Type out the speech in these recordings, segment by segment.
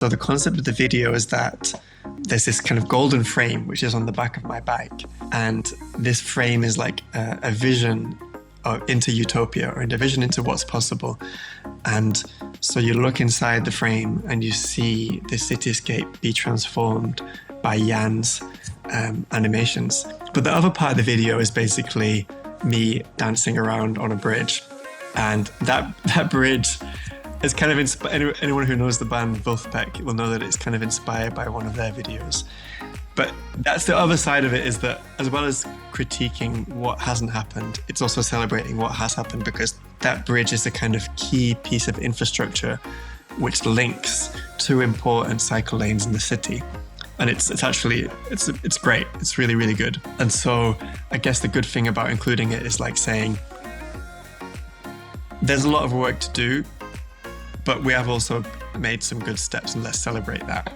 So the concept of the video is that there's this kind of golden frame which is on the back of my bike, and this frame is like a vision into utopia, or a vision into what's possible. And so you look inside the frame and you see the cityscape be transformed by Jan's animations. But the other part of the video is basically me dancing around on a bridge, and that bridge is kind of anyone who knows the band Wolfpack will know that it's kind of inspired by one of their videos. But that's the other side of it, is that as well as critiquing what hasn't happened, it's also celebrating what has happened, because that bridge is a kind of key piece of infrastructure which links two important cycle lanes in the city. And it's great. It's really, really good. And so I guess the good thing about including it is like saying there's a lot of work to do, but we have also made some good steps, and let's celebrate that.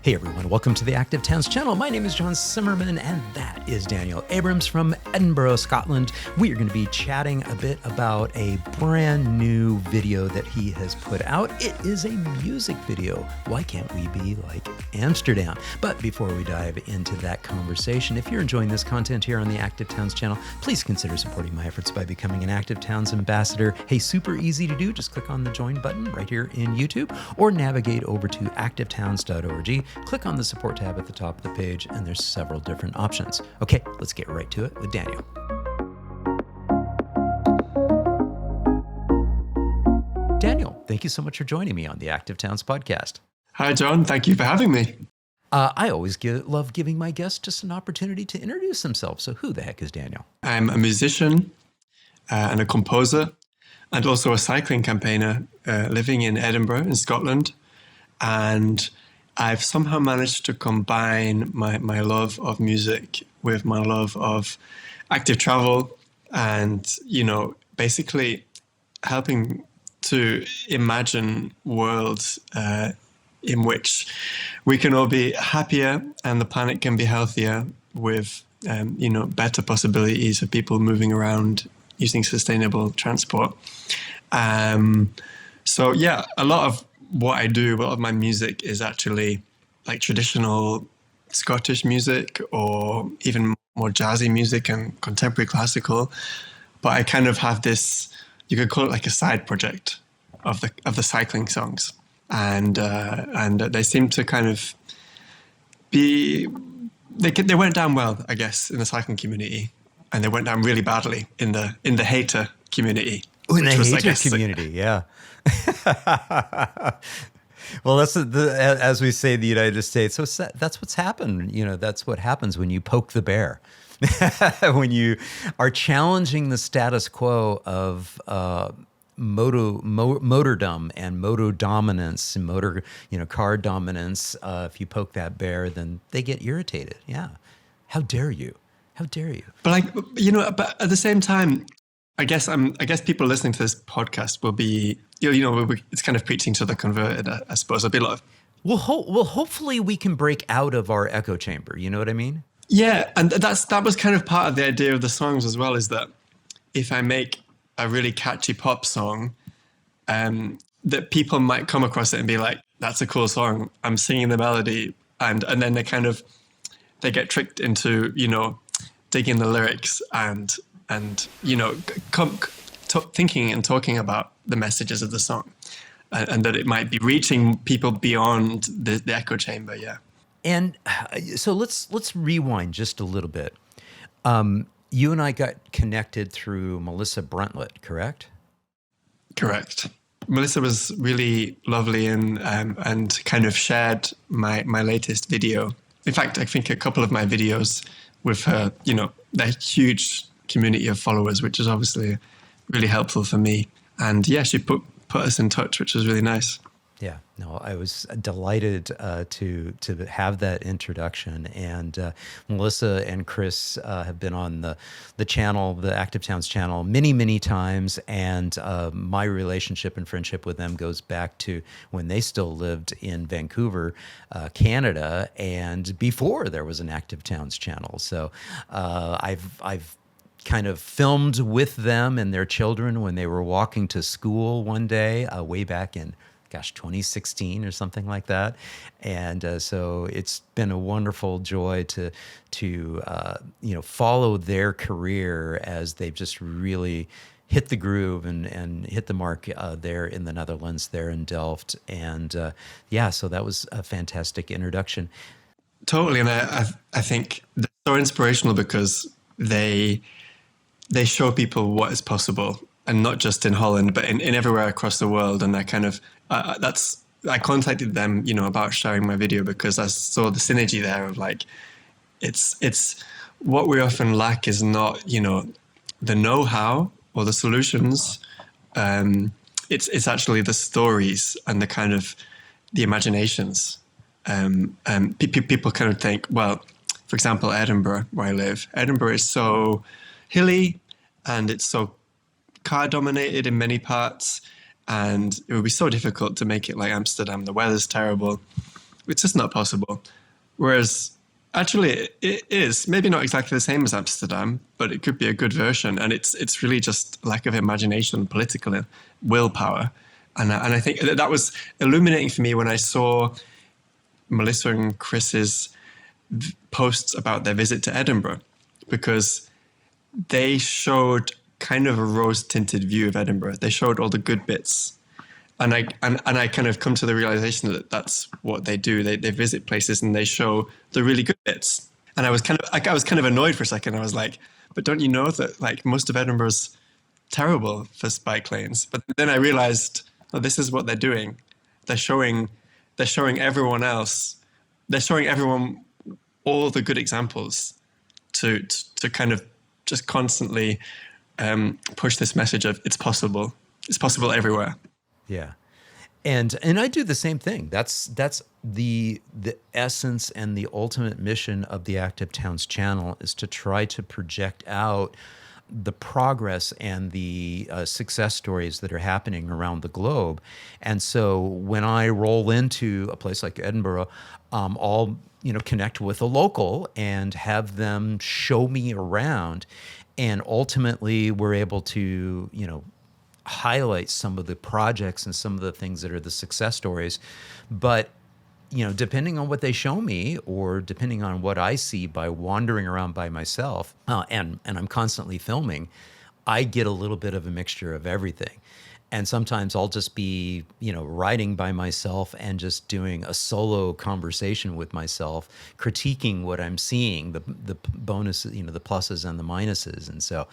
Hey everyone, welcome to the Active Towns channel. My name is John Simmerman, and that is Daniel Abrams from Edinburgh, Scotland. We are going to be chatting a bit about a brand new video that he has put out. It is a music video. Why can't we be like Amsterdam? But before we dive into that conversation, if you're enjoying this content here on the Active Towns channel, please consider supporting my efforts by becoming an Active Towns ambassador. Hey, super easy to do. Just click on the join button right here in YouTube, or navigate over to activetowns.org. Click on the support tab at the top of the page, and there's several different options. Okay, let's get right to it with Daniel. Daniel, thank you so much for joining me on the Active Towns podcast. Hi, John. Thank you for having me. I always love giving my guests just an opportunity to introduce themselves. So who the heck is Daniel? I'm a musician and a composer, and also a cycling campaigner living in Edinburgh in Scotland. And I've somehow managed to combine my love of music with my love of active travel, and, basically helping to imagine worlds in which we can all be happier and the planet can be healthier with, better possibilities of people moving around using sustainable transport. So yeah, a lot of what I do, a lot of my music is actually like traditional Scottish music, or even more jazzy music and contemporary classical. But I kind of have this, you could call it like a side project of the cycling songs, and they seem to kind of be, they went down well, I guess, in the cycling community, and they went down really badly in the hater community. Oh, in the hater community, yeah. Well, that's as we say in the United States. So that's what's happened. That's what happens when you poke the bear. When you are challenging the status quo of motordom and moto dominance and car dominance. If you poke that bear, then they get irritated. Yeah. How dare you? How dare you? But but at the same time, I guess people listening to this podcast will be, it's kind of preaching to the converted, I suppose. There'll be a lot of... Well, hopefully we can break out of our echo chamber. You know what I mean? Yeah, and that was kind of part of the idea of the songs as well, is that if I make a really catchy pop song, that people might come across it and be like, that's a cool song. I'm singing the melody. And then they get tricked into, digging the lyrics and thinking and talking about the messages of the song, and that it might be reaching people beyond the echo chamber. Yeah. And so let's rewind just a little bit. You and I got connected through Melissa Bruntlett, correct? Correct. Melissa was really lovely and kind of shared my latest video. In fact, I think a couple of my videos with her, that huge community of followers, which is obviously really helpful for me. And yeah, she put us in touch, which was really nice. Yeah, no, I was delighted to have that introduction. And Melissa and Chris have been on the channel, the Active Towns channel, many, many times. And my relationship and friendship with them goes back to when they still lived in Vancouver, Canada, and before there was an Active Towns channel. So I've kind of filmed with them and their children when they were walking to school one day way back in 2016 or something like that. And so it's been a wonderful joy to follow their career as they've just really hit the groove and hit the mark there in the Netherlands, there in Delft. And so that was a fantastic introduction. Totally. And I think they're so inspirational because they show people what is possible, and not just in Holland, but in everywhere across the world. And I kind of, I contacted them, about sharing my video because I saw the synergy there of like, it's what we often lack is not, the know-how or the solutions. It's actually the stories and the kind of the imaginations. People kind of think, well, for example, Edinburgh, where I live, Edinburgh is so hilly and it's so car dominated in many parts, and it would be so difficult to make it like Amsterdam. The weather's terrible. It's just not possible. Whereas actually it is maybe not exactly the same as Amsterdam, but it could be a good version. And it's really just lack of imagination, political willpower. And I think that was illuminating for me when I saw Melissa and Chris's posts about their visit to Edinburgh, because they showed kind of a rose-tinted view of Edinburgh. They showed all the good bits. And I kind of come to the realization that that's what they do. They visit places and they show the really good bits. And I was kind of annoyed for a second. I was like, but don't you know that like most of Edinburgh's terrible for bike lanes? But then I realized, oh, this is what they're doing. They're showing everyone else. They're showing everyone all the good examples to kind of just constantly push this message of it's possible. It's possible everywhere. Yeah. And I do the same thing. That's the essence and the ultimate mission of the Active Towns channel, is to try to project out the progress and the success stories that are happening around the globe. And so when I roll into a place like Edinburgh, I'll connect with a local and have them show me around. And ultimately, we're able to, highlight some of the projects and some of the things that are the success stories. But, depending on what they show me, or depending on what I see by wandering around by myself, and I'm constantly filming, I get a little bit of a mixture of everything. And sometimes I'll just be, riding by myself and just doing a solo conversation with myself, critiquing what I'm seeing, the bonuses, the pluses and the minuses. And so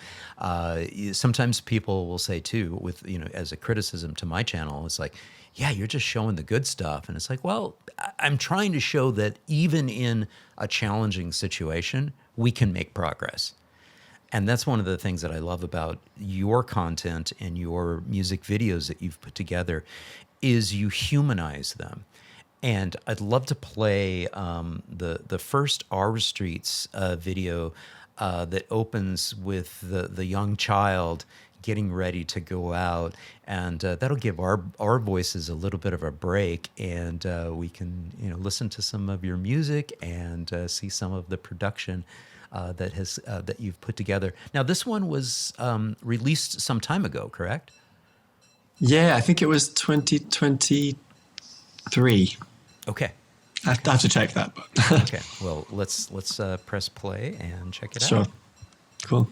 sometimes people will say too, with, as a criticism to my channel, it's like, yeah, you're just showing the good stuff. And it's like, well, I'm trying to show that even in a challenging situation, we can make progress. And that's one of the things that I love about your content and your music videos that you've put together, is you humanize them. And I'd love to play the first Our Streets video that opens with the young child getting ready to go out, and that'll give our voices a little bit of a break, and we can listen to some of your music and see some of the production that you've put together. Now, this one was released some time ago, correct? Yeah, I think it was 2023. Okay. I have to check that. But okay. Well, let's press play and check it out. Sure. Cool.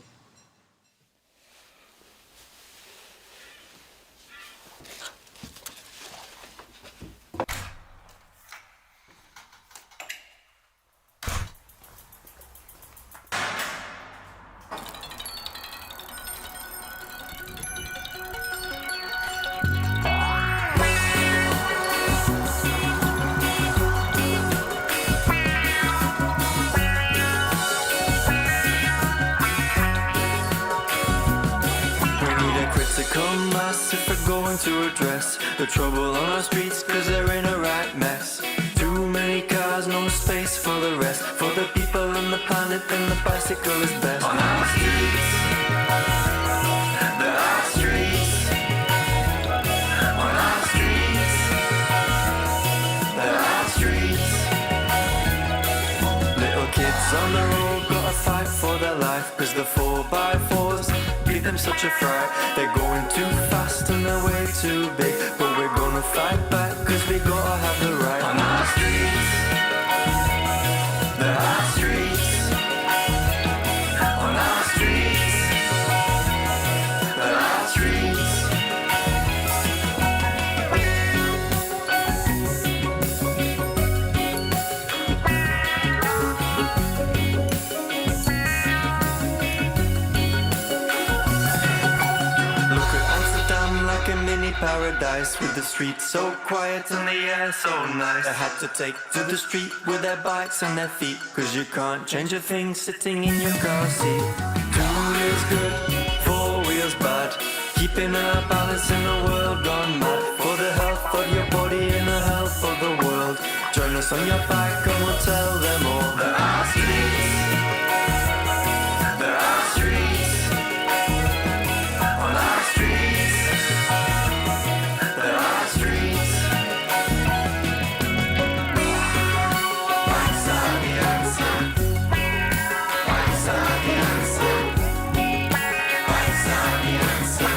To address the trouble on our streets, cause they're in a right mess. Too many cars, no space for the rest. For the people and the planet, then the bicycle is best. On our streets, there are streets. On our streets, there are streets. Little kids on the road gotta fight for their life, cause the 4x4s give them such a fright. They're going too fast and they're way too big, but we're gonna fight back, cause we gotta have the right. On our streets, there are streets. On our streets, there are streets. Look at Amsterdam like a mini paradise, with the streets so quiet and the air so nice. They had to take to the street with their bikes and their feet, cause you can't change a thing sitting in your car seat. 2 wheels good, 4 wheels bad, keeping a balance in a world gone mad. For the health of your body and the health of the world, join us on your bike and we'll tell them all. There are streets, there are streets. On our streets, there are streets. Bikes are the answer. Bikes are the answer. Bikes are the answer.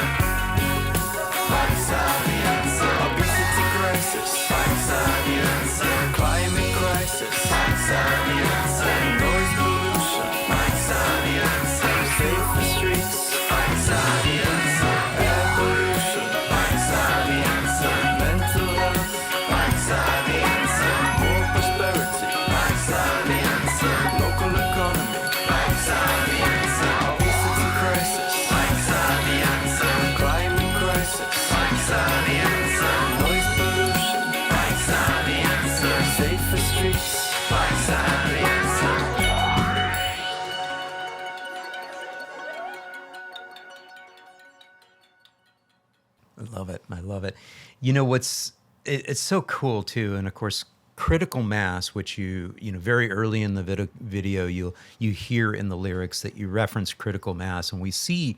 Bikes are the answer. Obesity crisis. Bikes are the answer. Climate crisis. Bikes are the answer. Noise pollution. Bikes are the answer. Safer streets. Bikes are the answer. Air pollution. Bikes are the answer. Mental health. Bikes are the answer. More prosperity. Bikes are the answer. Local economy. Bikes are the answer. Obesity crisis. Bikes are the answer. Climate crisis. Bikes are the answer. Noise pollution. Bikes are the answer. Safer streets. Bikes are the answer. I love it. I love it. You know it's so cool too, and of course, critical mass, which very early in the video you hear in the lyrics that you reference critical mass, and we see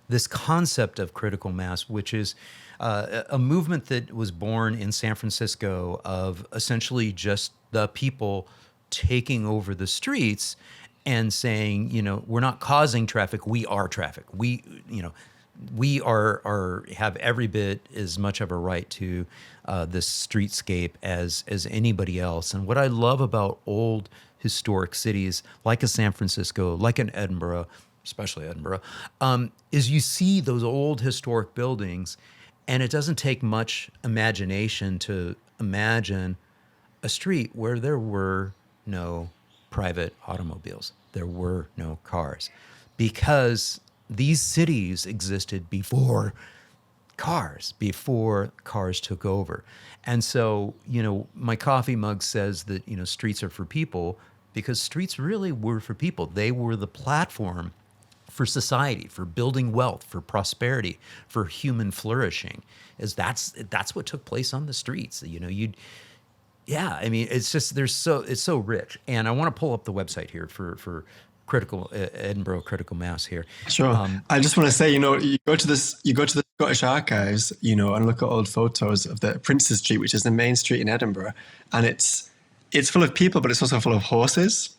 this concept of critical mass, which is a movement that was born in San Francisco of essentially just the people taking over the streets and saying, we're not causing traffic, we are traffic. We have every bit as much of a right to this streetscape as anybody else. And what I love about old historic cities like a San Francisco, like an Edinburgh, especially Edinburgh, is you see those old historic buildings, and it doesn't take much imagination to imagine a street where there were no private automobiles, there were no cars, because these cities existed before cars took over. And so, my coffee mug says that, streets are for people, because streets really were for people. They were the platform for society, for building wealth, for prosperity, for human flourishing. That's what took place on the streets. It's just, it's so rich. And I want to pull up the website here for Edinburgh Critical Mass here. Sure. I just want to say, you go to the Scottish Archives, and look at old photos of the Princes Street, which is the main street in Edinburgh, and it's full of people, but it's also full of horses.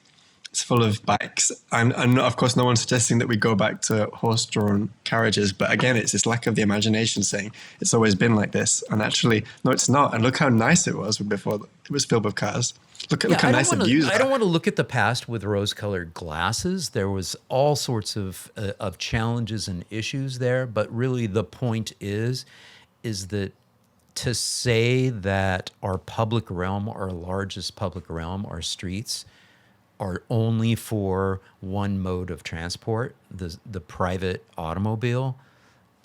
It's full of bikes. And of course, no one's suggesting that we go back to horse-drawn carriages, but again, it's this lack of the imagination saying it's always been like this. And actually, no, it's not. And look how nice it was before it was filled with cars. Look how nice the views are. I don't want to look at the past with rose-colored glasses. There was all sorts of challenges and issues there, but really the point is that to say that our public realm, our largest public realm, our streets, are only for one mode of transport, the private automobile,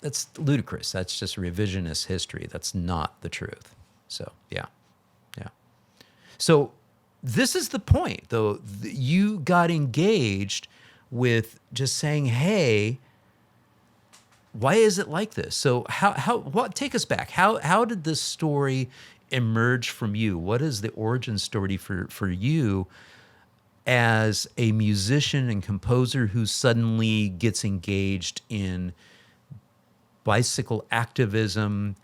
that's ludicrous. That's just revisionist history. That's not the truth. So, yeah. So this is the point, though. You got engaged with just saying, hey, why is it like this? So take us back. How did this story emerge from you? What is the origin story for you as a musician and composer who suddenly gets engaged in bicycle activism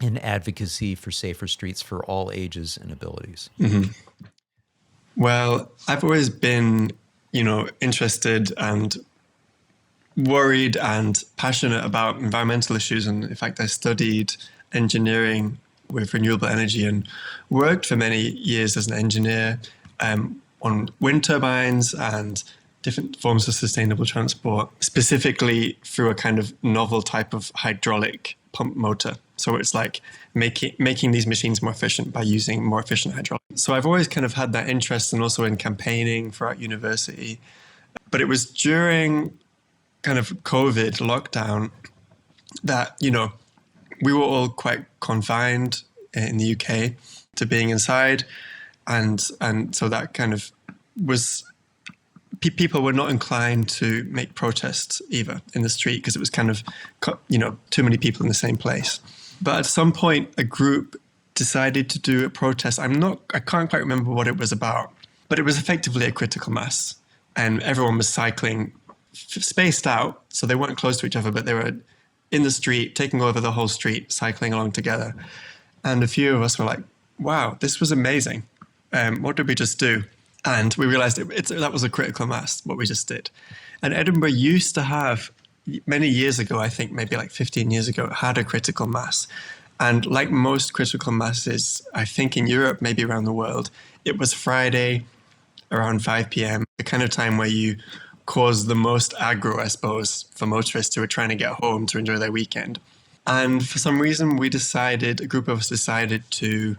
and advocacy for safer streets for all ages and abilities? Mm-hmm. Well, I've always been, interested and worried and passionate about environmental issues. And in fact, I studied engineering with renewable energy and worked for many years as an engineer on wind turbines and different forms of sustainable transport, specifically through a kind of novel type of hydraulic pump motor. So it's like making these machines more efficient by using more efficient hydraulics. So I've always kind of had that interest, and also in campaigning throughout university. But it was during kind of COVID lockdown that, we were all quite confined in the UK to being inside. And so that kind of was, people were not inclined to make protests either in the street, because it was kind of, too many people in the same place. But at some point, a group decided to do a protest. I can't quite remember what it was about, but it was effectively a critical mass. And everyone was cycling spaced out, so they weren't close to each other, but they were in the street, taking over the whole street, cycling along together. And a few of us were like, wow, this was amazing. What did we just do? And we realized that was a critical mass, what we just did. And Edinburgh used to have, many years ago, I think maybe like 15 years ago, had a critical mass. And like most critical masses, I think in Europe, maybe around the world, it was Friday around 5 p.m., the kind of time where you cause the most aggro, I suppose, for motorists who are trying to get home to enjoy their weekend. And for some reason, a group of us decided to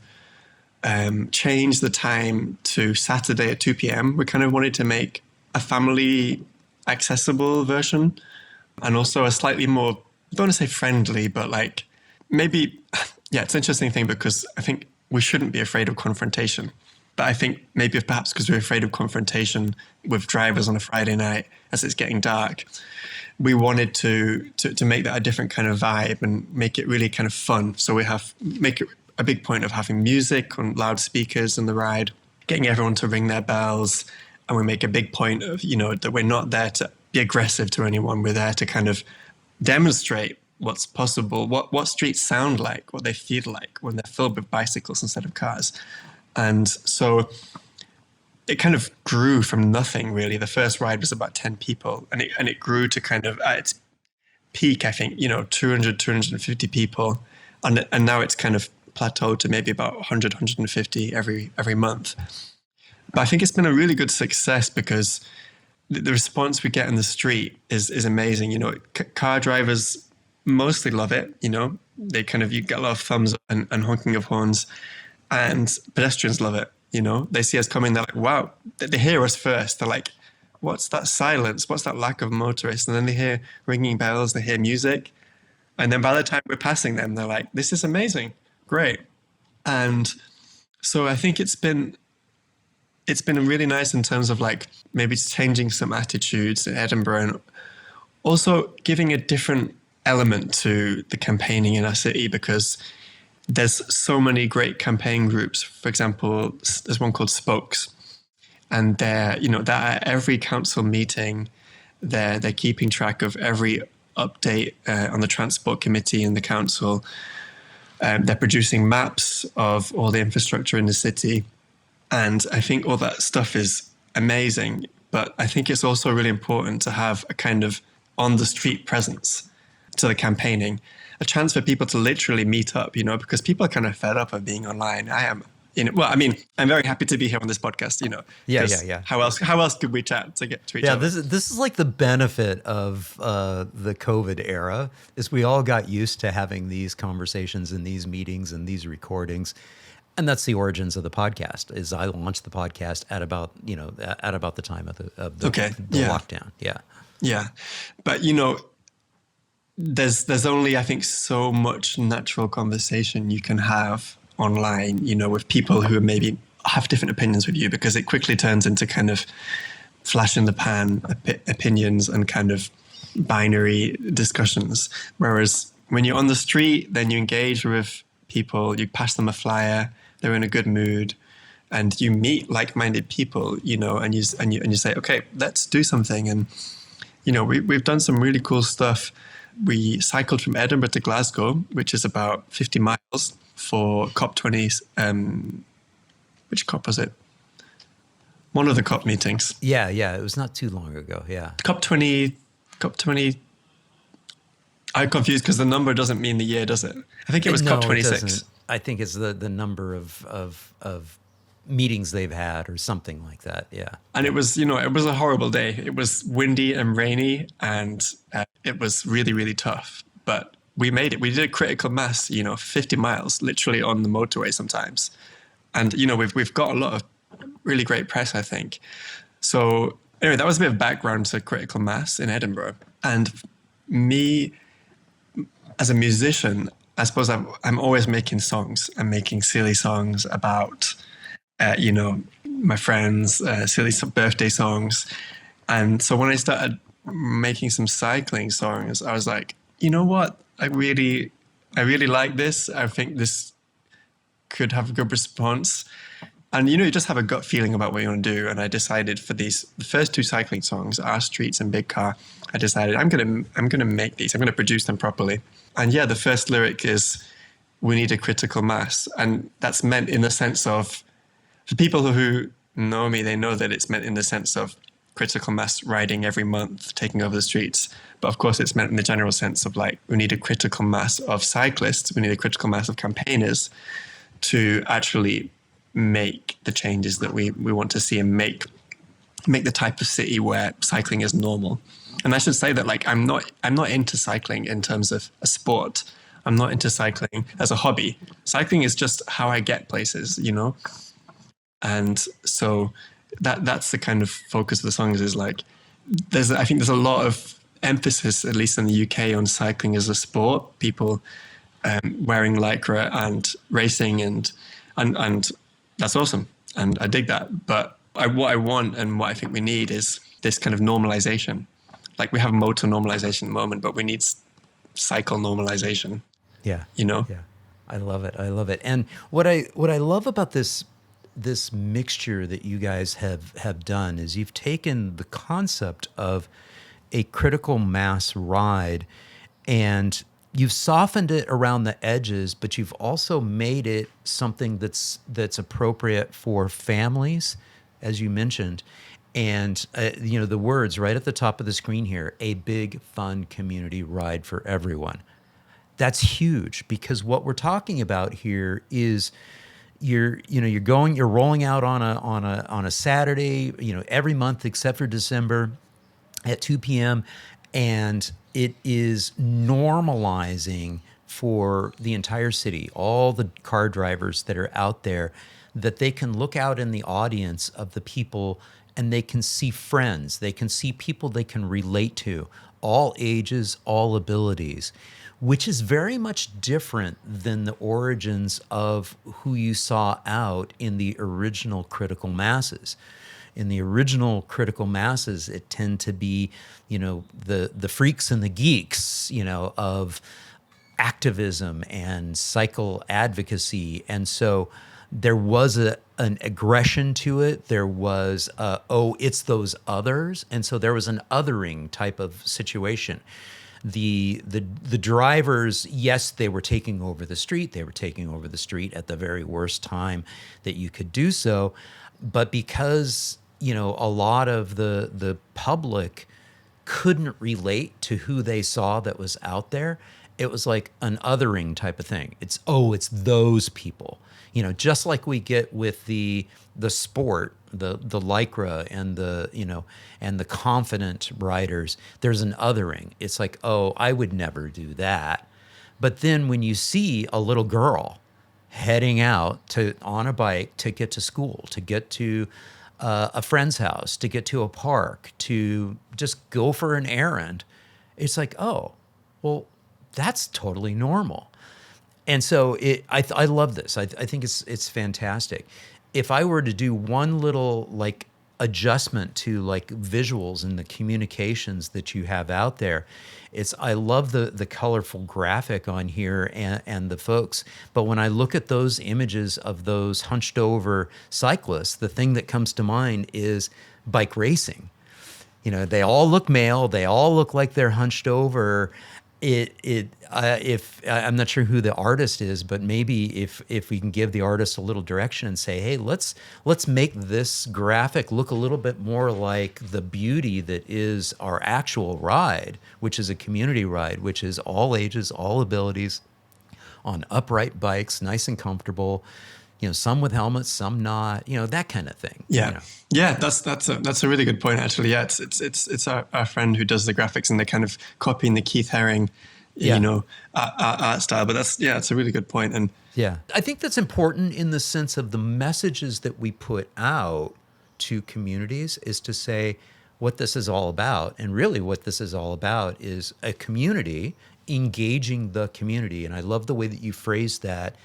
change the time to Saturday at 2 p.m. We kind of wanted to make a family accessible version, and also a slightly more, I don't want to say friendly, but like maybe, it's an interesting thing, because I think we shouldn't be afraid of confrontation. But I think maybe perhaps because we're afraid of confrontation with drivers on a Friday night as it's getting dark, we wanted to make that a different kind of vibe and make it really kind of fun. So make it a big point of having music on loudspeakers in the ride, getting everyone to ring their bells. And we make a big point of, that we're not there to be aggressive to anyone. We're there to kind of demonstrate what's possible, what streets sound like, what they feel like when they're filled with bicycles instead of cars. And so it kind of grew from nothing, really. The first ride was about 10 people, and it grew to kind of, at its peak, I think, 200, 250 people. And now it's kind of plateaued to maybe about 100, 150 every month. But I think it's been a really good success, because the response we get in the street is amazing. Car drivers mostly love it. They kind of, you get a lot of thumbs up and honking of horns. And pedestrians love it. They see us coming, they're like, wow. They hear us first. They're like, what's that silence? What's that lack of motorists? And then they hear ringing bells, they hear music. And then by the time we're passing them, they're like, this is amazing. Great. And so I think it's been really nice in terms of like maybe changing some attitudes in Edinburgh, and also giving a different element to the campaigning in our city, because there's so many great campaign groups. For example, there's one called Spokes, and they're at every council meeting, they're keeping track of every update on the transport committee in the council. They're producing maps of all the infrastructure in the city, and I think all that stuff is amazing. But I think it's also really important to have a kind of on the street presence to the campaigning. A chance for people to literally meet up, because people are kind of fed up of being online. I am, I'm very happy to be here on this podcast, Yeah. How else could we chat to get to each other? Yeah, this is like the benefit of the COVID era, is we all got used to having these conversations and these meetings and these recordings. And that's the origins of the podcast. Is I launched the podcast at about the time of the lockdown. Yeah. But there's only, I think, so much natural conversation you can have online, with people who maybe have different opinions with you, because it quickly turns into kind of flash in the pan opinions and kind of binary discussions. Whereas when you're on the street, then you engage with people, you pass them a flyer, they're in a good mood, and you meet like-minded people, and you say, okay, let's do something. And we've done some really cool stuff. We cycled from Edinburgh to Glasgow, which is about 50 miles, for COP20. Which COP was it? One of the COP meetings. Yeah. It was not too long ago. Yeah. COP23, COP20. I'm confused because the number doesn't mean the year, does it? I think it was No, it COP26. doesn't. I think it's the number of meetings they've had or something like that. Yeah. And it was, it was a horrible day. It was windy and rainy, and it was really, really tough. But we made it. We did a critical mass, 50 miles, literally on the motorway sometimes. And, we've got a lot of really great press, I think. So anyway, that was a bit of background to critical mass in Edinburgh. And me, as a musician, I suppose I'm always making songs. I'm making silly songs about, my friends, silly birthday songs. And so when I started making some cycling songs, I was like, you know what? I really like this. I think this could have a good response. And, you just have a gut feeling about what you want to do. And I decided for the first two cycling songs, Our Streets and Big Car, I decided I'm going to make these. I'm going to produce them properly. And yeah, the first lyric is, we need a critical mass. And that's meant in the sense of, for people who know me, they know that it's meant in the sense of critical mass riding every month, taking over the streets. But of course, it's meant in the general sense of like, we need a critical mass of cyclists. We need a critical mass of campaigners to actually make the changes that we want to see and make the type of city where cycling is normal. And I should say that like I'm not into cycling in terms of a sport. I'm not into cycling as a hobby. Cycling is just how I get places, And so that's the kind of focus of the songs is like I think there's a lot of emphasis, at least in the UK, on cycling as a sport. People wearing lycra and racing and that's awesome. And I dig that. But what I want and what I think we need is this kind of normalization. Like we have motor normalization at the moment, but we need cycle normalization. Yeah. Yeah. I love it. And what I love about this mixture that you guys have done is you've taken the concept of a critical mass ride and you've softened it around the edges, but you've also made it something that's appropriate for families, as you mentioned. And, the words right at the top of the screen here, a big, fun community ride for everyone. That's huge because what we're talking about here is you're rolling out on a Saturday, every month except for December at 2 p.m. And it is normalizing for the entire city, all the car drivers that are out there, that they can look out in the audience of the people and they can see friends, they can see people they can relate to, all ages, all abilities, which is very much different than the origins of who you saw out in the original critical masses. In the original critical masses, it tend to be, the freaks and the geeks, of activism and cycle advocacy. And so there was an aggression to it. There was, it's those others. And so there was an othering type of situation. The drivers, yes, they were taking over the street. They were taking over the street at the very worst time that you could do so. But because a lot of the public couldn't relate to who they saw that was out there, it was like an othering type of thing. It's those people, just like we get with the sport, the lycra and the confident riders. There's an othering. It's like, I would never do that. But then when you see a little girl heading out on a bike to get to school, to get to a friend's house, to get to a park, to just go for an errand, it's like, that's totally normal. And so I love this. I think it's fantastic. If I were to do one little like adjustment to like visuals and the communications that you have out there, I love the colorful graphic on here and the folks. But when I look at those images of those hunched over cyclists, the thing that comes to mind is bike racing. They all look male. They all look like they're hunched over. If I'm not sure who the artist is, but maybe if we can give the artist a little direction and say, hey, let's make this graphic look a little bit more like the beauty that is our actual ride, which is a community ride, which is all ages, all abilities, on upright bikes, nice and comfortable. Some with helmets, some not. That kind of thing. Yeah, yeah, that's a really good point, actually. Yeah, it's our friend who does the graphics, and they're kind of copying the Keith Haring, art style. But it's a really good point. And yeah, I think that's important in the sense of the messages that we put out to communities is to say what this is all about, and really what this is all about is a community engaging the community. And I love the way that you phrased that,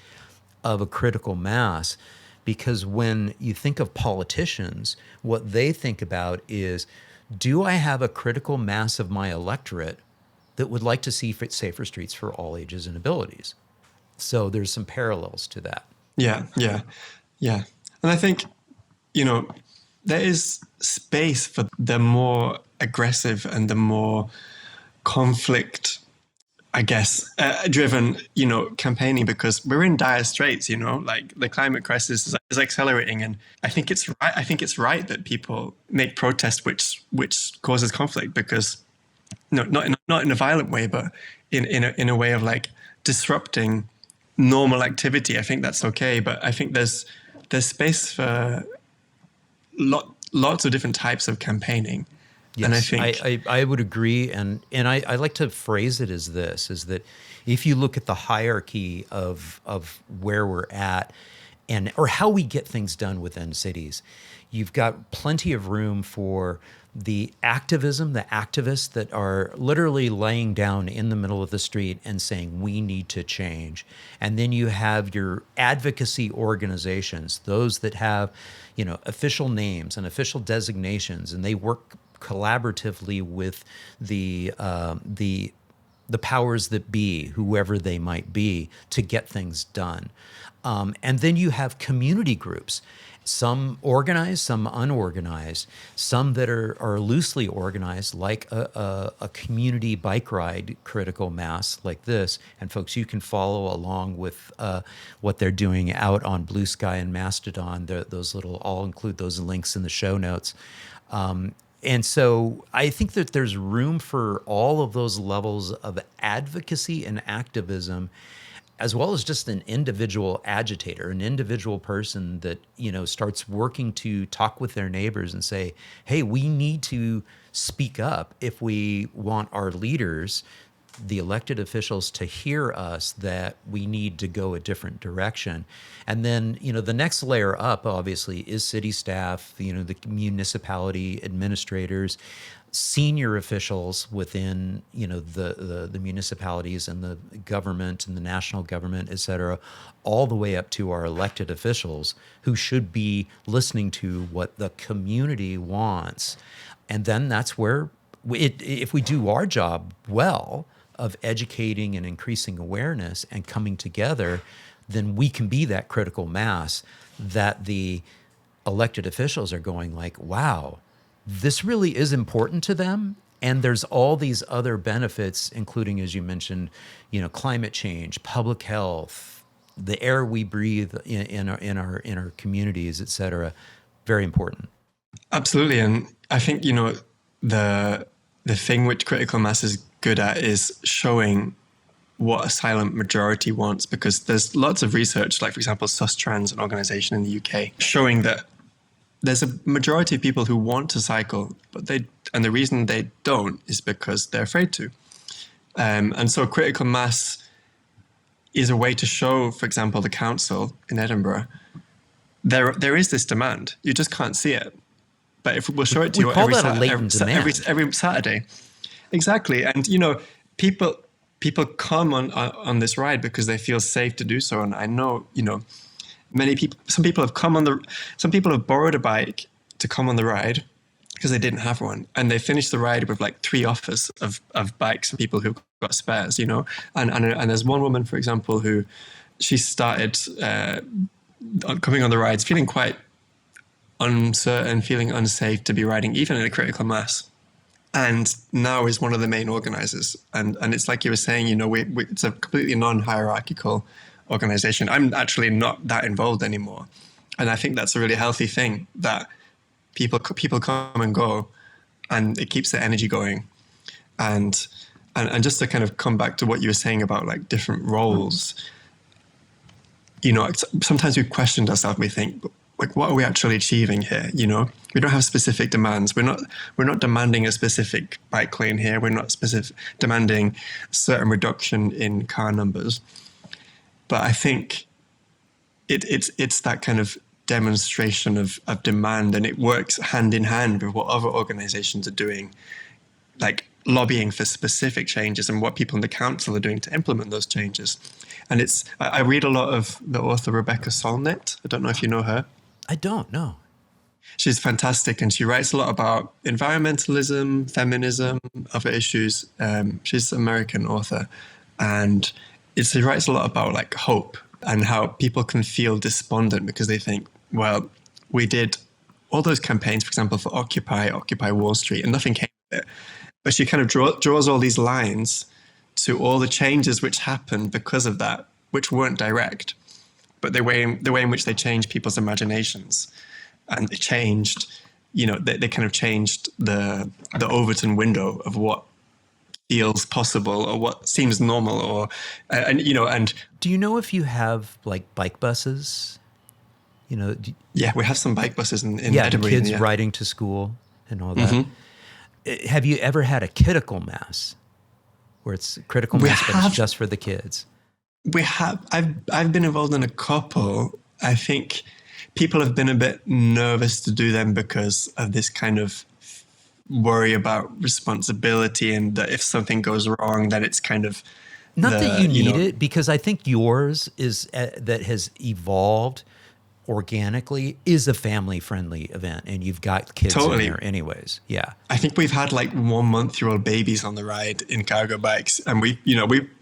of a critical mass, because when you think of politicians, what they think about is, do I have a critical mass of my electorate that would like to see safer streets for all ages and abilities? So there's some parallels to that. Yeah. And I think, there is space for the more aggressive and the more conflict, I guess, driven, campaigning, because we're in dire straits, like the climate crisis is accelerating. And I think it's right that people make protest, which causes conflict, because not in a violent way, but in a way of like disrupting normal activity. I think that's okay. But I think there's space for lots of different types of campaigning. Yes, and I think I would agree, and I like to phrase it as this: is that if you look at the hierarchy of where we're at, or how we get things done within cities, you've got plenty of room for the activism, the activists that are literally laying down in the middle of the street and saying we need to change, and then you have your advocacy organizations, those that have official names and official designations, and they work collaboratively with the powers that be, whoever they might be, to get things done. And then you have community groups, some organized, some unorganized, some that are loosely organized, like a community bike ride critical mass like this. And folks, you can follow along with what they're doing out on Blue Sky and Mastodon. I'll include those links in the show notes. And so I think that there's room for all of those levels of advocacy and activism, as well as just an individual agitator, an individual person that, starts working to talk with their neighbors and say, hey, we need to speak up if we want our leaders, the elected officials, to hear us, that we need to go a different direction. And then, the next layer up, obviously, is city staff, the municipality administrators, senior officials within, the municipalities and the government and the national government, et cetera, all the way up to our elected officials who should be listening to what the community wants. And then that's where, if we do our job well, of educating and increasing awareness and coming together, then we can be that critical mass that the elected officials are going like, wow, this really is important to them. And there's all these other benefits, including, as you mentioned, climate change, public health, the air we breathe in our communities, et cetera. Very important. Absolutely. And I think, the thing which critical mass is good at is showing what a silent majority wants, because there's lots of research, like, for example, Sustrans, an organization in the UK, showing that there's a majority of people who want to cycle, and the reason they don't is because they're afraid to. And so critical mass is a way to show, for example, the council in Edinburgh, there is this demand. You just can't see it. But if we'll show it to you every Saturday. Exactly. And, people come on this ride because they feel safe to do so. And I know, some people have borrowed a bike to come on the ride because they didn't have one. And they finished the ride with like 3 offers of bikes from people who've got spares, And there's one woman, for example, who she started coming on the rides, feeling quite uncertain, feeling unsafe to be riding, even in a critical mass. and now is one of the main organizers. And it's like you were saying, you know, it's a completely non-hierarchical organization. I'm actually not that involved anymore. And I think that's a really healthy thing, that people come and go, and it keeps the energy going. And just to kind of come back to what you were saying about like different roles, you know, sometimes we've questioned ourselves. We think, like, what are we actually achieving here? You know, we don't have specific demands. We're not demanding a specific bike lane here. We're not demanding a certain reduction in car numbers. But I think it's that kind of demonstration of demand, and it works hand in hand with what other organizations are doing, like lobbying for specific changes and what people in the council are doing to implement those changes. And I read a lot of the author Rebecca Solnit. I don't know if you know her. I don't know. She's fantastic, and she writes a lot about environmentalism, feminism, other issues. She's an American author, and she writes a lot about like hope and how people can feel despondent because they think, well, we did all those campaigns, for example, for Occupy Wall Street, and nothing came of it. But she kind of draws all these lines to all the changes which happened because of that, which weren't direct, but the way in which they changed people's imaginations. And they changed, you know, they kind of changed the Overton window of what feels possible or what seems normal, or and do you know if you have like bike buses? You know, yeah, we have some bike buses in Edinburgh, kids yeah. riding to school and all that. Have you ever had a critical mass where it's critical mass, but it's just for the kids? We have. I've been involved in a couple. I think people have been a bit nervous to do them because of this kind of worry about responsibility, and that if something goes wrong, that it's kind of not that you need it, because I think yours is that has evolved organically, is a family-friendly event, and you've got kids in there anyways. Yeah, I think we've had like 1 month-year-old babies on the ride in cargo bikes, and we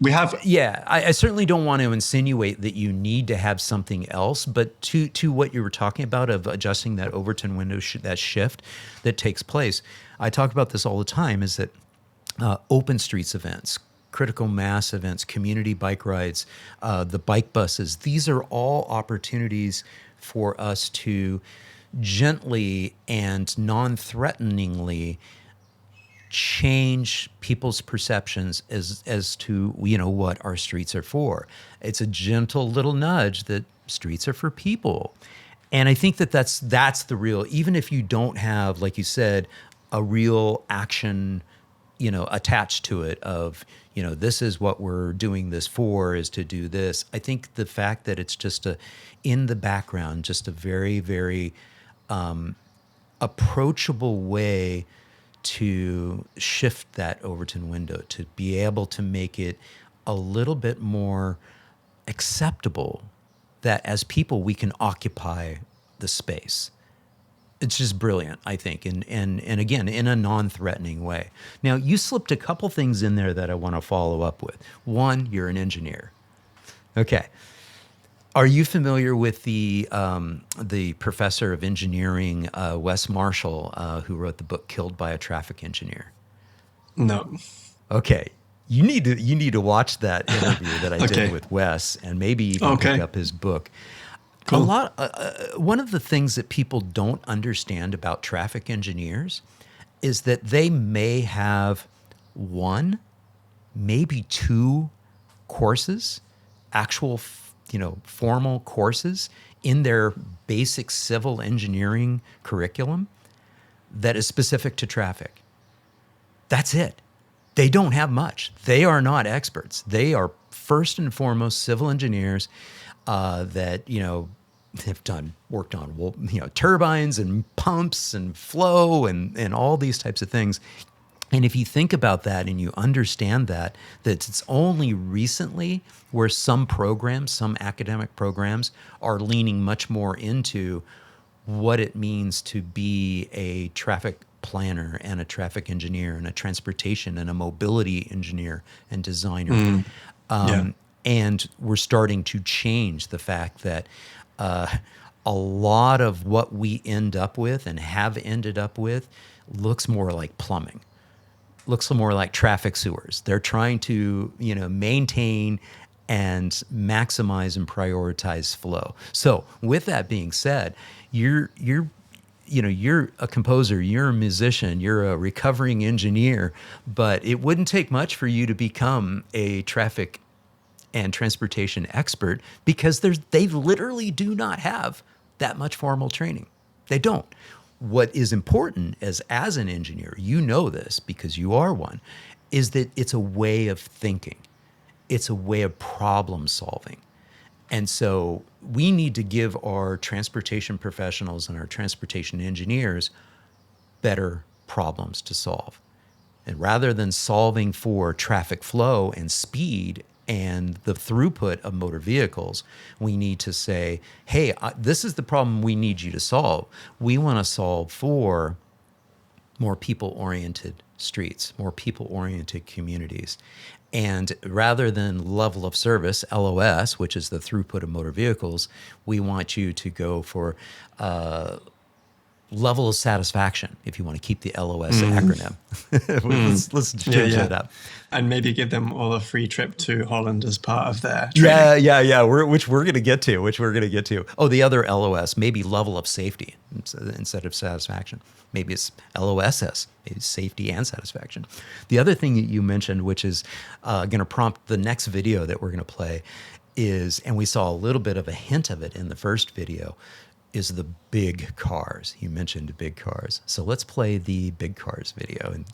have. Yeah, I certainly don't want to insinuate that you need to have something else, but to what you were talking about of adjusting that Overton window, that shift that takes place. I talk about this all the time. Is that open streets events, critical mass events, community bike rides, the bike buses. These are all opportunities for us to gently and non-threateningly change people's perceptions as to, you know, what our streets are for. It's a gentle little nudge that streets are for people. And I think that's the real, even if you don't have, like you said, a real action, you know, attached to it of, you know, this is what we're doing this for, is to do this. I think the fact that it's just in the background, just a very, very approachable way to shift that Overton window, to be able to make it a little bit more acceptable that as people we can occupy the space. It's just brilliant, I think, and again, in a non-threatening way. Now, you slipped a couple things in there that I want to follow up with. One, you're an engineer. Okay. Are you familiar with the professor of engineering, Wes Marshall, who wrote the book Killed by a Traffic Engineer? No. Okay. You need to watch that interview that I did with Wes, and maybe even pick up his book. Cool. One of the things that people don't understand about traffic engineers is that they may have one, maybe two courses, actual, formal courses in their basic civil engineering curriculum that is specific to traffic. That's it. They don't have much. They are not experts. They are first and foremost civil engineers that, have worked on, turbines and pumps and flow and all these types of things. And if you think about that and you understand that it's only recently where some academic programs are leaning much more into what it means to be a traffic planner and a traffic engineer and a transportation and a mobility engineer and designer. And we're starting to change the fact that a lot of what we end up with and have ended up with looks more like plumbing. looks more like traffic sewers. They're trying to, maintain and maximize and prioritize flow. So with that being said, you're a composer, you're a musician, you're a recovering engineer, but it wouldn't take much for you to become a traffic and transportation expert, because they literally do not have that much formal training. They don't. What is important as an engineer, you know this because you are one, is that it's a way of thinking. It's a way of problem solving. And so we need to give our transportation professionals and our transportation engineers better problems to solve. And rather than solving for traffic flow and speed and the throughput of motor vehicles, we need to say, hey, this is the problem we need you to solve. We want to solve for more people-oriented streets, more people-oriented communities. And rather than level of service, LOS, which is the throughput of motor vehicles, we want you to go for level of satisfaction, if you want to keep the LOS acronym. Let's change that up. And maybe give them all a free trip to Holland as part of their training. Yeah. Which we're going to get to. Oh, the other LOS, maybe level of safety instead of satisfaction. Maybe it's LOSS, maybe safety and satisfaction. The other thing that you mentioned, which is going to prompt the next video that we're going to play, is, and we saw a little bit of a hint of it in the first video, is the big cars. You mentioned big cars. So let's play the big cars video. And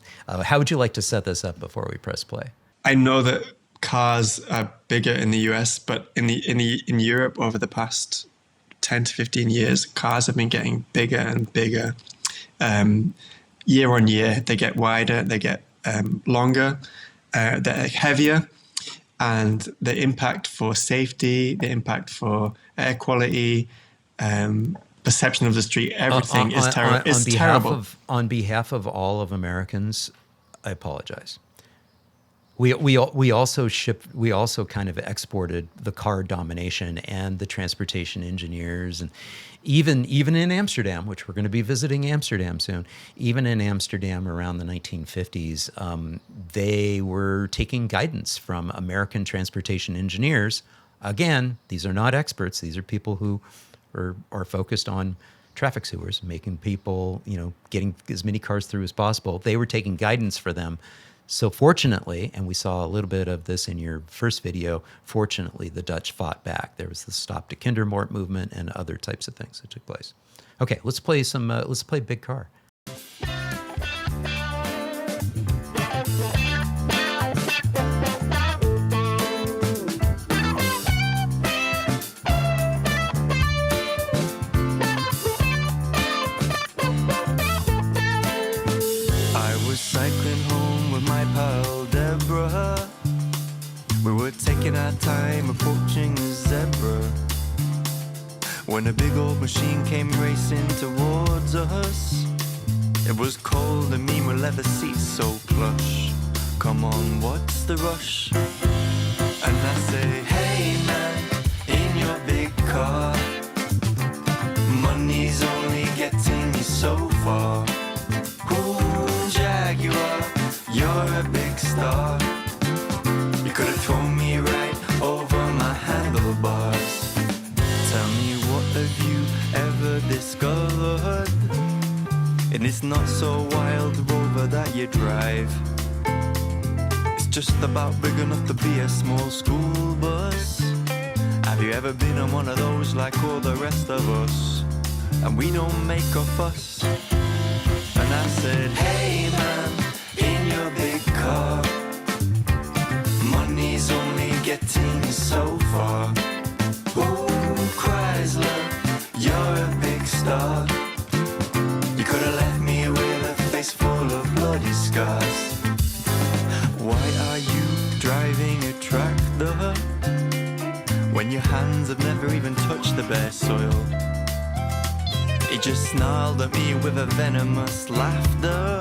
how would you like to set this up before we press play? I know that cars are bigger in the US, but in Europe over the past 10 to 15 years, cars have been getting bigger and bigger. Year on year, they get wider, they get longer, they're heavier, and the impact for safety, the impact for air quality, perception of the street, everything is terrible. On behalf of all of Americans, I apologize. We also kind of exported the car domination and the transportation engineers, and even in Amsterdam, which we're going to be visiting Amsterdam soon. Even in Amsterdam around the 1950s, they were taking guidance from American transportation engineers. Again, these are not experts; these are people who are focused on traffic sewers, making people, getting as many cars through as possible. They were taking guidance for them. So fortunately, and we saw a little bit of this in your first video, fortunately, the Dutch fought back. There was the Stop to Kindermoord movement and other types of things that took place. Okay, let's play Big Car. Cycling home with my pal Deborah. We were taking our time approaching the zebra, when a big old machine came racing towards us. It was cold and mean with leather seats so plush. Come on, what's the rush? And I say, hey man, in your big car, money's only getting you so far. You're a big star. You could have thrown me right over my handlebars. Tell me, what have you ever discovered in this not so wild Rover that you drive? It's just about big enough to be a small school bus. Have you ever been on one of those like all the rest of us? And we don't make a fuss. And I said, hey man, in your big car, money's only getting so far. Ooh, Chrysler, you're a big star. You could have left me with a face full of bloody scars. Why are you driving a tractor when your hands have never even touched the bare soil? He just snarled at me with a venomous laughter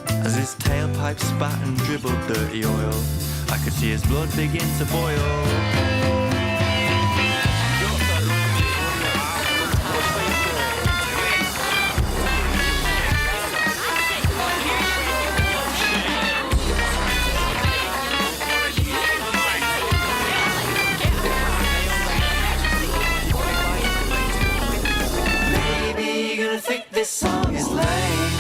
as his tailpipe spat and dribbled dirty oil. I could see his blood begin to boil. this song is lame.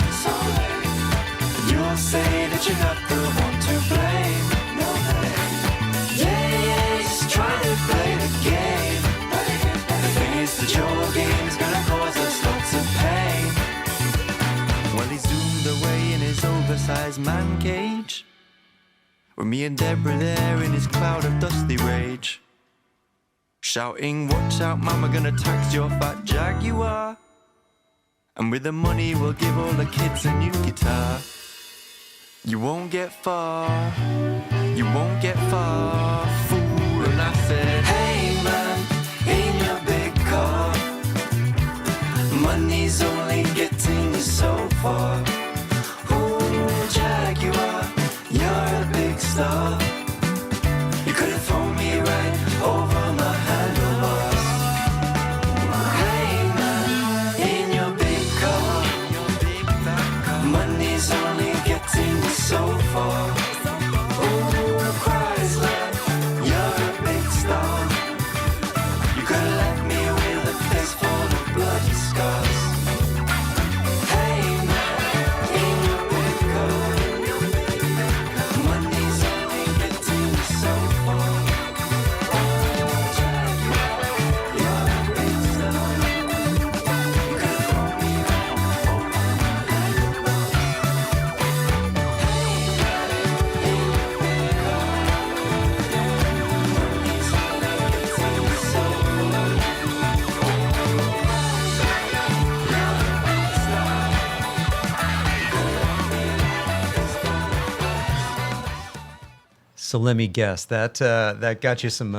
You'll say that you're not the one to blame. Yeah, just try to play the game. The thing is that your game is gonna cause us lots of pain. Well, he zoomed away in his oversized man cage, with me and Deborah there in his cloud of dusty rage, shouting, watch out, mama, gonna tax your fat Jaguar. And with the money, we'll give all the kids a new guitar. You won't get far, you won't get far, fool. And I said, hey man, in your big car, money's only getting you so far. Oh, Jaguar, you're a big star. You could have thrown me right over my handlebars. Hey man, in your big car, money's only getting you so far. Oh, Chrysler, you're a big star. You could have left me with a face full of bloody scars. Hey man, in your big car, money's only getting you so far. Oh, Jaguar, you're a big star. You could have thrown me right over my handlebars. Hey man, in your big car, money's only getting you so far. So let me guess that got you some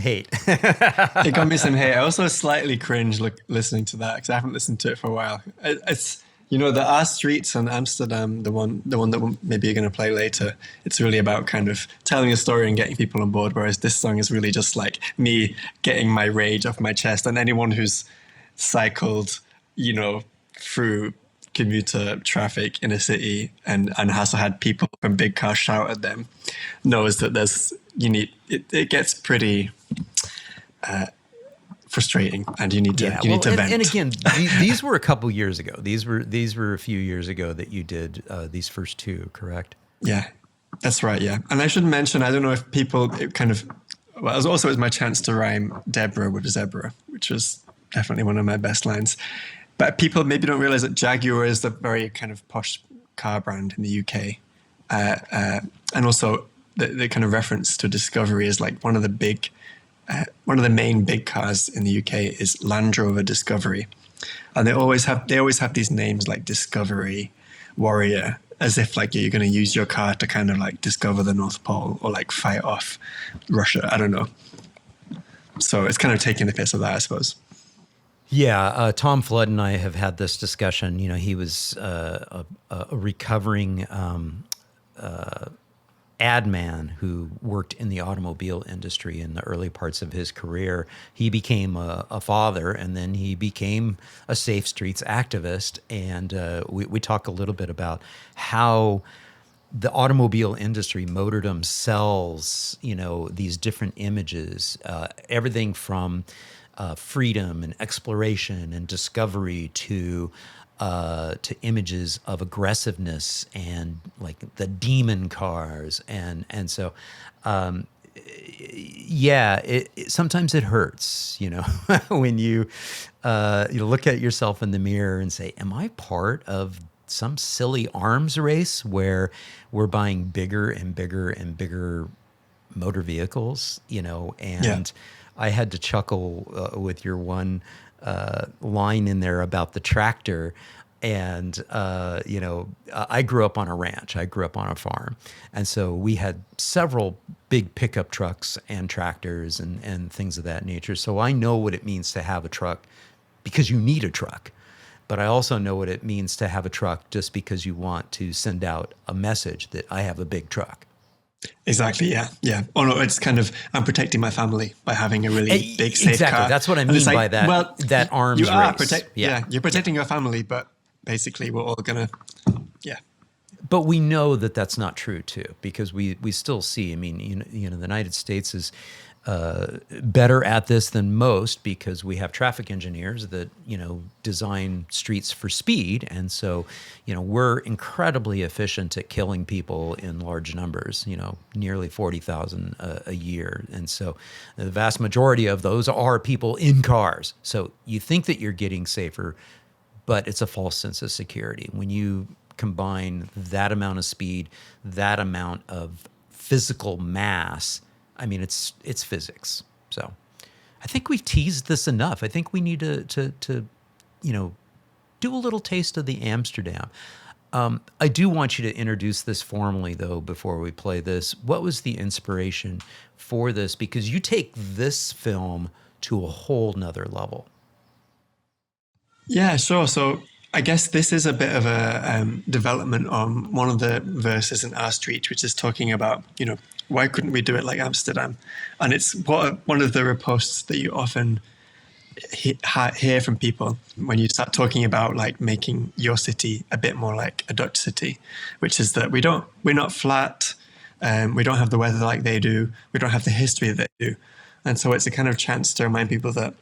hate. It got me some hate. I also slightly cringe listening to that because I haven't listened to it for a while. It's the Our Streets in Amsterdam, the one that maybe you're going to play later. It's really about kind of telling a story and getting people on board. Whereas this song is really just like me getting my rage off my chest. And anyone who's cycled, through commuter traffic in a city and has had people from big cars shout at them knows that it gets pretty frustrating and you need to vent. And again, these were a couple years ago. These were a few years ago that you did these first two, correct? Yeah, that's right. Yeah. And I should mention, I don't know if people it was my chance to rhyme Deborah with zebra, which was definitely one of my best lines. But people maybe don't realize that Jaguar is the very kind of posh car brand in the UK. And also the kind of reference to Discovery is like one of the main big cars in the UK is Land Rover Discovery. And they always have these names like Discovery, Warrior, as if like you're going to use your car to kind of like discover the North Pole or like fight off Russia. I don't know. So it's kind of taking the piss of that, I suppose. Yeah, Tom Flood and I have had this discussion. He was a recovering ad man who worked in the automobile industry in the early parts of his career. He became a father, and then he became a safe streets activist. And we talk a little bit about how the automobile industry, motordom, sells, these different images, everything from freedom and exploration and discovery to images of aggressiveness and like the demon cars and so sometimes it hurts when you look at yourself in the mirror and say, am I part of some silly arms race where we're buying bigger and bigger and bigger motor vehicles, and I had to chuckle with your one line in there about the tractor. And, I grew up on a ranch. I grew up on a farm. And so we had several big pickup trucks and tractors and things of that nature. So I know what it means to have a truck because you need a truck. But I also know what it means to have a truck just because you want to send out a message that I have a big truck. Exactly. Yeah. Oh no, it's kind of I'm protecting my family by having a really big safe exactly. car. That's what I mean by that. Well, that arms race. You're protecting your family, but basically we're all gonna. But we know that that's not true too, because we still see. I mean, the United States is better at this than most because we have traffic engineers that, design streets for speed. And so, we're incredibly efficient at killing people in large numbers, nearly 40,000 a year. And so the vast majority of those are people in cars. So you think that you're getting safer, but it's a false sense of security. When you combine that amount of speed, that amount of physical mass, I mean, it's physics. So I think we've teased this enough. I think we need to do a little taste of the Amsterdam. I do want you to introduce this formally, though, before we play this. What was the inspiration for this? Because you take this film to a whole nother level. Yeah, sure. So I guess this is a bit of a development on one of the verses in Our Street, which is talking about, why couldn't we do it like Amsterdam? And it's one of the reposts that you often hear from people when you start talking about like making your city a bit more like a Dutch city, which is that we're not flat, we don't have the weather like they do, we don't have the history that they do. And so it's a kind of chance to remind people that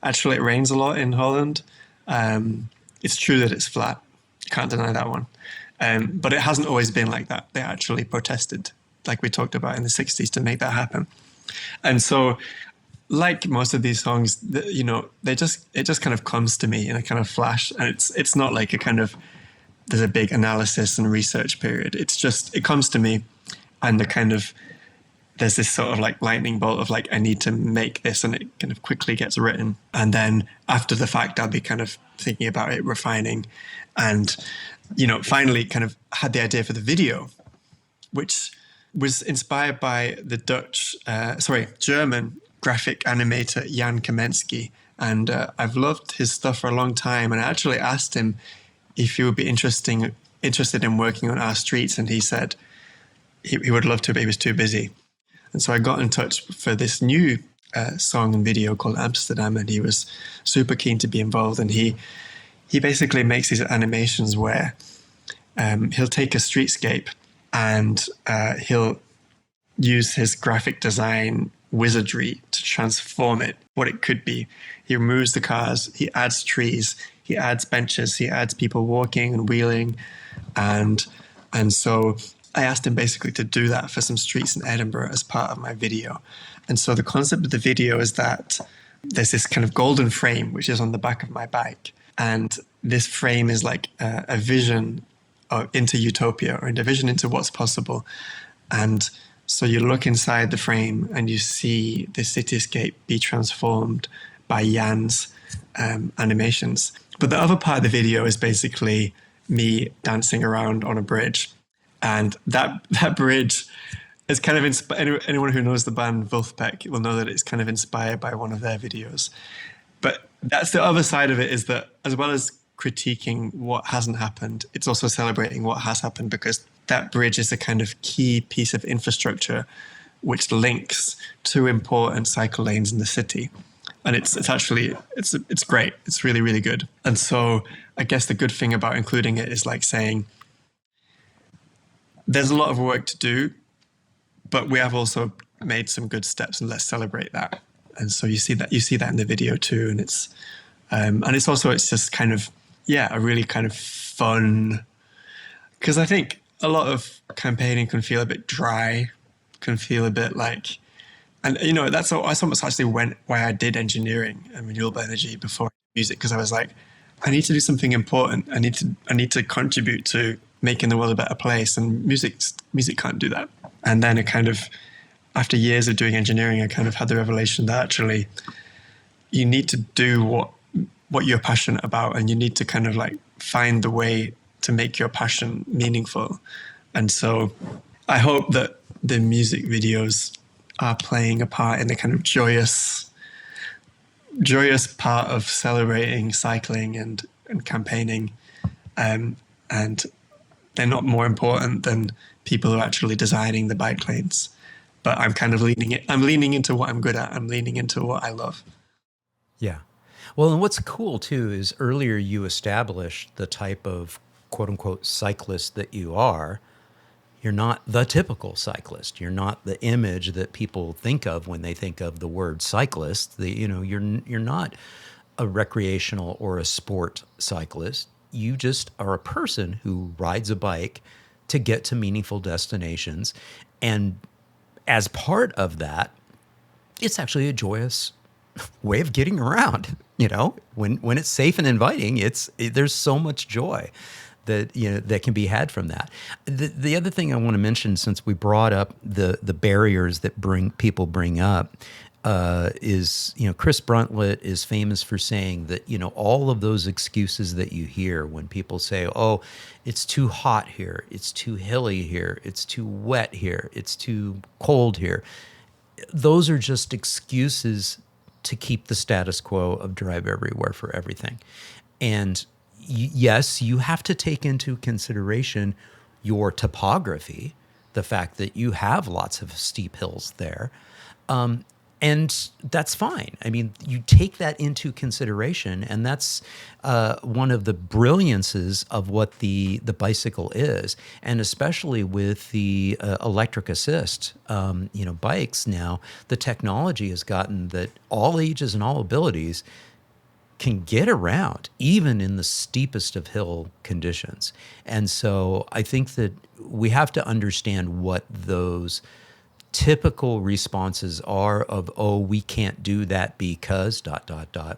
actually it rains a lot in Holland. It's true that it's flat. You can't deny that one. But it hasn't always been like that. They actually protested, like we talked about in the 60s, to make that happen. And so, like most of these songs, it just kind of comes to me in a kind of flash. And it's not like there's a big analysis and research period. It comes to me, and there's this sort of like lightning bolt of like, I need to make this, and it kind of quickly gets written. And then after the fact, I'll be kind of thinking about it, refining, and, finally kind of had the idea for the video, which was inspired by the German graphic animator Jan Kamensky. And I've loved his stuff for a long time. And I actually asked him if he would be interested in working on Our Streets. And he said he would love to, but he was too busy. And so I got in touch for this new song and video called Amsterdam, and he was super keen to be involved. And he basically makes these animations where he'll take a streetscape and he'll use his graphic design wizardry to transform it, what it could be. He removes the cars, he adds trees, he adds benches, he adds people walking and wheeling. And so I asked him basically to do that for some streets in Edinburgh as part of my video. And so the concept of the video is that there's this kind of golden frame, which is on the back of my bike. And this frame is like a vision into utopia, or a vision into what's possible. And so you look inside the frame and you see the cityscape be transformed by Jan's animations. But the other part of the video is basically me dancing around on a bridge. And that bridge is kind of anyone who knows the band Wolfpack will know that it's kind of inspired by one of their videos. But that's the other side of it, is that as well as critiquing what hasn't happened, it's also celebrating what has happened, because that bridge is a kind of key piece of infrastructure which links two important cycle lanes in the city. And it's great. It's really, really good. And so I guess the good thing about including it is like saying, there's a lot of work to do, but we have also made some good steps, and let's celebrate that. And so you see that in the video too. And it's just kind of, a really kind of fun, because I think a lot of campaigning can feel a bit dry, can feel a bit like, and that's almost actually why I did engineering and renewable energy before music, because I was like, I need to do something important. I need to contribute to making the world a better place, and music can't do that. And then it kind of, after years of doing engineering, I kind of had the revelation that actually you need to do what you're passionate about, and you need to kind of like find the way to make your passion meaningful. And so I hope that the music videos are playing a part in the kind of joyous part of celebrating cycling and campaigning. And they're not more important than people who are actually designing the bike lanes. But I'm kind of leaning into what I'm good at. I'm leaning into what I love. Yeah. Well, and what's cool too is earlier you established the type of quote unquote cyclist that you are. You're not the typical cyclist. You're not the image that people think of when they think of the word cyclist. You're not a recreational or a sport cyclist. You just are a person who rides a bike to get to meaningful destinations. And as part of that, it's actually a joyous way of getting around. When it's safe and inviting, there's so much joy that can be had from that. The other thing I want to mention, since we brought up the barriers that people bring up, is Chris Bruntlett is famous for saying that all of those excuses that you hear when people say, "Oh, it's too hot here, it's too hilly here, it's too wet here, it's too cold here," those are just excuses to keep the status quo of drive everywhere for everything. And yes, you have to take into consideration your topography, the fact that you have lots of steep hills there. And that's fine. I mean, you take that into consideration, and that's one of the brilliances of what the bicycle is, and especially with the electric assist, bikes now, the technology has gotten that all ages and all abilities can get around, even in the steepest of hill conditions. And so I think that we have to understand what those typical responses are of, "Oh, we can't do that because ...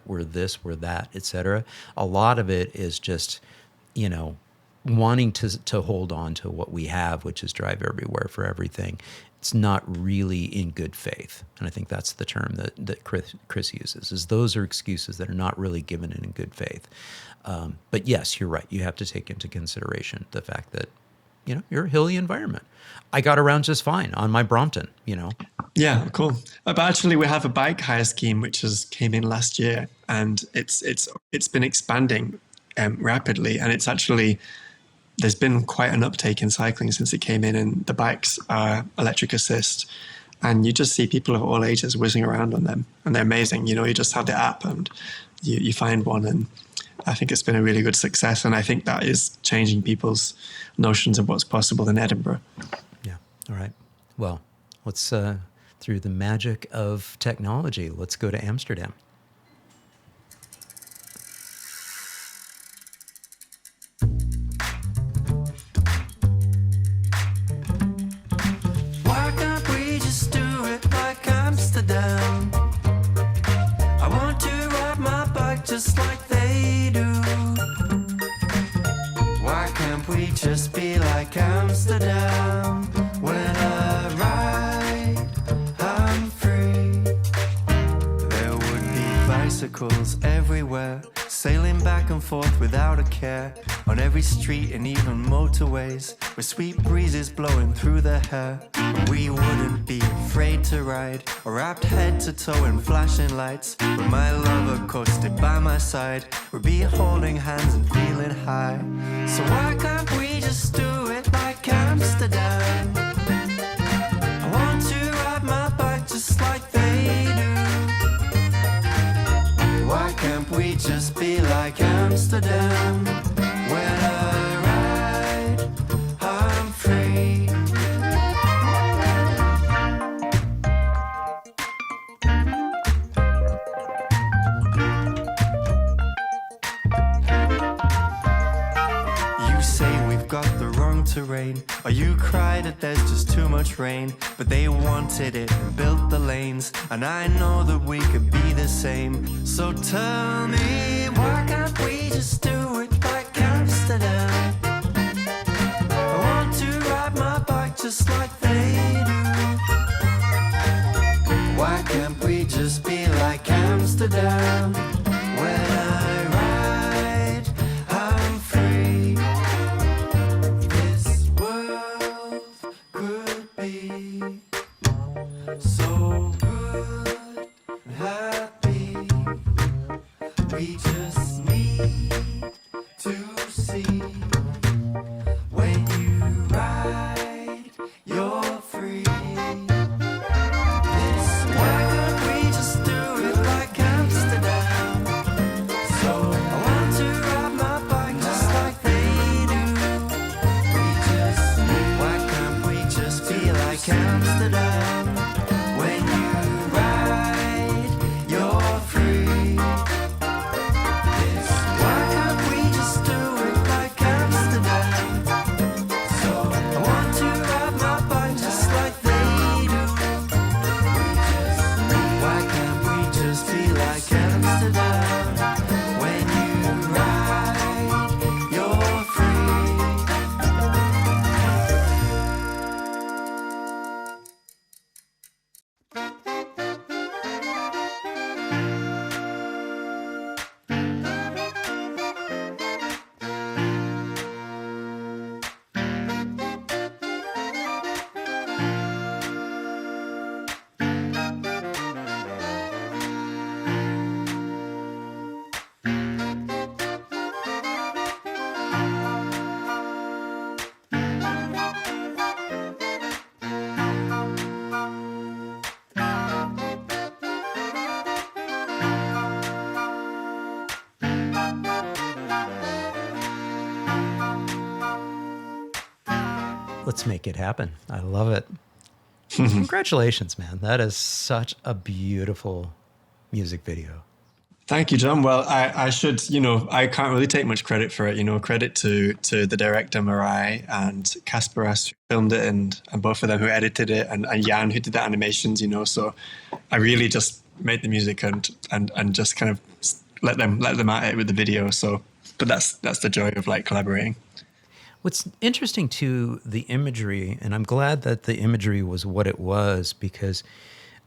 we're this, we're that, etc." A lot of it is just, wanting to hold on to what we have, which is drive everywhere for everything. It's not really in good faith. And I think that's the term that Chris uses, is those are excuses that are not really given in good faith. But yes, you're right. You have to take into consideration the fact that, you're a hilly environment. I got around just fine on my Brompton, Yeah, cool. But actually, we have a bike hire scheme which came in last year, and it's been expanding rapidly, and there's been quite an uptake in cycling since it came in, and the bikes are electric assist, and you just see people of all ages whizzing around on them, and they're amazing. You just have the app and you find one, and I think it's been a really good success, and I think that is changing people's notions of what's possible in Edinburgh. Yeah. All right. Well, let's, through the magic of technology, let's go to Amsterdam. Why can't we just do it like Amsterdam? I want to ride my bike just like they do. Why can't we just be like Amsterdam? When I ride, I'm free. There would be bicycles everywhere, sailing back and forth without a care. On every street and even motorways, with sweet breezes blowing through their hair. We wouldn't be afraid to ride, or wrapped head to toe in flashing lights. With my lover coasted by my side, we'd be holding hands and feeling high. So why can't we just do it like Amsterdam? I want to ride my bike just like they do. Why can't we just be like Amsterdam? When I ride, I'm free. You say we've got the wrong terrain, or you cry that there's just too much rain. But they wanted it and built the lanes, and I know that we could be the same. So tell me, why can't we just do it like Amsterdam? I want to ride my bike just like they do. Why can't we just be like Amsterdam? When I ride, I'm free. This world could be so good and happy. We just need to see. When you ride, you're free. Why can't we just do it like Amsterdam? So I want to ride my bike just like they do. We just need. Why can't let's make it happen. I love it. Congratulations, man. That is such a beautiful music video. Thank you, John. Well, I should, I can't really take much credit for it. Credit to the director, Marai, and Casper who filmed it, and both of them who edited it, and Jan who did the animations, So I really just made the music and just kind of let them at it with the video. So, but that's the joy of like collaborating. What's interesting to the imagery, and I'm glad that the imagery was what it was, because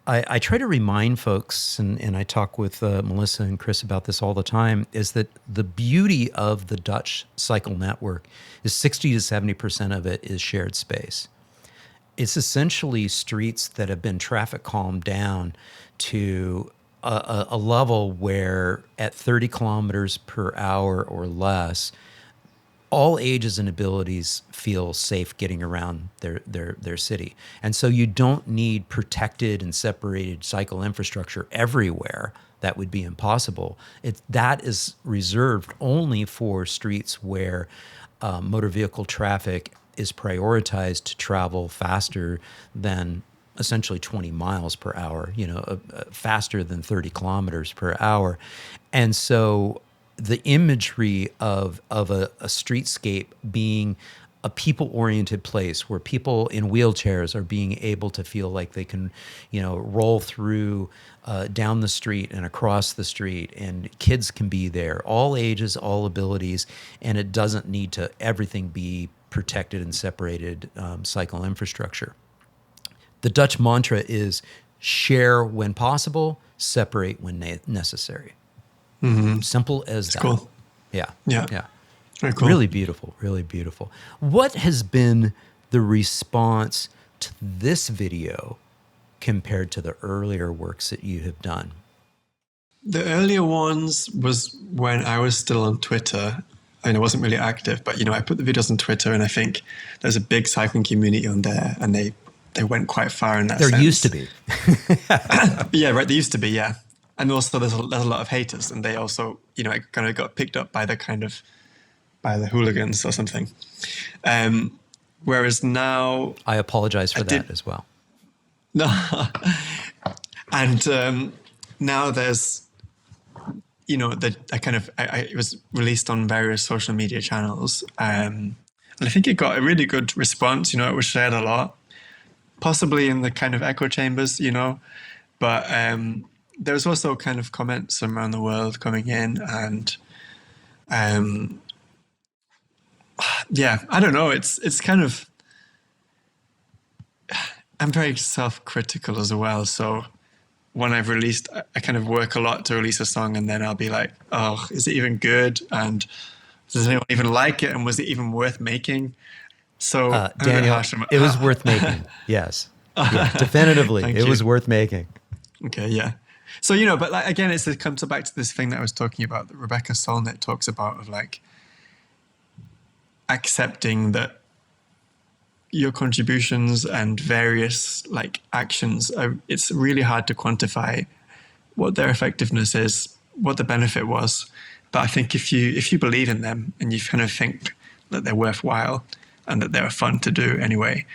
I try to remind folks, and I talk with Melissa and Chris about this all the time, is that the beauty of the Dutch cycle network is 60 to 70% of it is shared space. It's essentially streets that have been traffic calmed down to a level where at 30 kilometers per hour or less, all ages and abilities feel safe getting around their city. And so you don't need protected and separated cycle infrastructure everywhere. That would be impossible. That is reserved only for streets where motor vehicle traffic is prioritized to travel faster than essentially 20 miles per hour, faster than 30 kilometers per hour. And so the imagery of a streetscape being a people-oriented place where people in wheelchairs are being able to feel like they can, roll through down the street and across the street, and kids can be there, all ages, all abilities, and it doesn't need to everything be protected and separated cycle infrastructure. The Dutch mantra is share when possible, separate when necessary. Mm-hmm. Simple as that. Cool. Yeah. Very cool. Really beautiful, really beautiful. What has been the response to this video compared to the earlier works that you have done? The earlier ones was when I was still on Twitter. I wasn't really active, but I put the videos on Twitter, and I think there's a big cycling community on there, and they went quite far in that sense. There used to be. Yeah, right. There used to be, yeah. And also there's a lot of haters, and they also, it kind of got picked up by the hooligans or something. Whereas now... I apologize for that as well. No. And now there's, it was released on various social media channels. And I think it got a really good response. It was shared a lot, possibly in the kind of echo chambers, but... there's also kind of comments from around the world coming in, and I don't know. It's kind of, I'm very self-critical as well. So when I've released, I kind of work a lot to release a song, and then I'll be like, oh, is it even good? And does anyone even like it? And was it even worth making? So Daniel, it was worth making. Yes. Yeah, definitively. It was worth making. Okay. Yeah. So, but like, again, it comes back to this thing that I was talking about that Rebecca Solnit talks about, of like accepting that your contributions and various like actions it's really hard to quantify what their effectiveness is, what the benefit was. But I think if you believe in them and you kind of think that they're worthwhile and that they're fun to do anyway,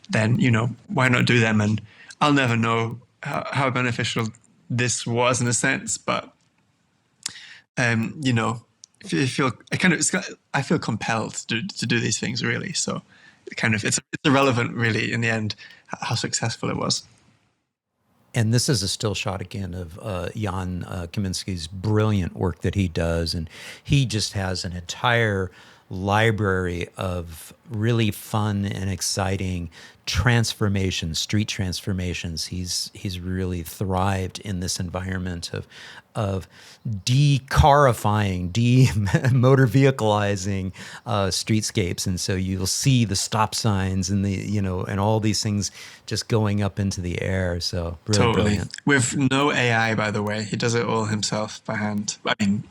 then, why not do them? And I'll never know how beneficial this was in a sense, but I feel compelled to do these things, really. So it's irrelevant really in the end how successful it was. And this is a still shot again of Jan Kaminski's brilliant work that he does, and he just has an entire library of really fun and exciting street transformations. He's really thrived in this environment of decarifying, motor vehicleizing streetscapes, and so you'll see the stop signs and and all these things just going up into the air. So really brilliant. With no AI, by the way, he does it all himself by hand.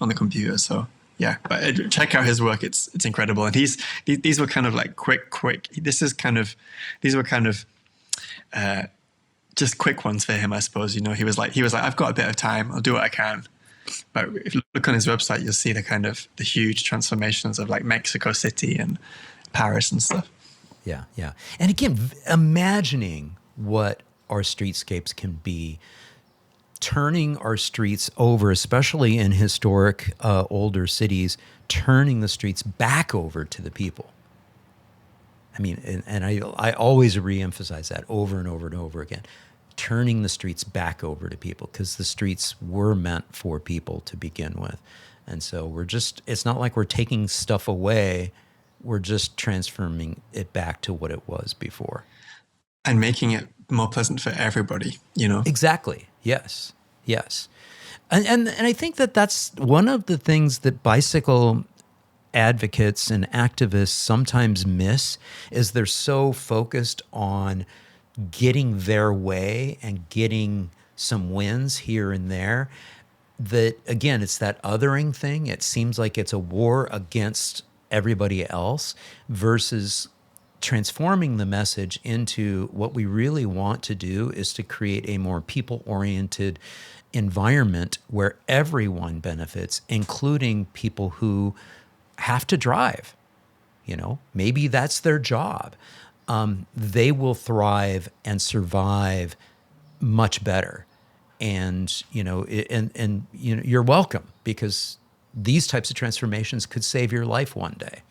On the computer. So. Yeah, but check out his work. It's incredible. And these were kind of like quick. These were kind of just quick ones for him, I suppose. He was like, I've got a bit of time. I'll do what I can. But if you look on his website, you'll see the huge transformations of like Mexico City and Paris and stuff. Yeah, yeah. And again, imagining what our streetscapes can be, turning our streets over, especially in historic older cities, turning the streets back over to the people. I mean, and I always reemphasize that over and over and over again, turning the streets back over to people, because the streets were meant for people to begin with. And so it's not like we're taking stuff away, we're just transforming it back to what it was before. And making it more pleasant for everybody, you know? Exactly. Yes. Yes. And I think that's one of the things that bicycle advocates and activists sometimes miss, is they're so focused on getting their way and getting some wins here and there that, again, it's that othering thing. It seems like it's a war against everybody else versus transforming the message into what we really want to do is to create a more people-oriented environment where everyone benefits, including people who have to drive. You know, maybe that's their job. They will thrive and survive much better. And, you know, you're welcome, because these types of transformations could save your life one day.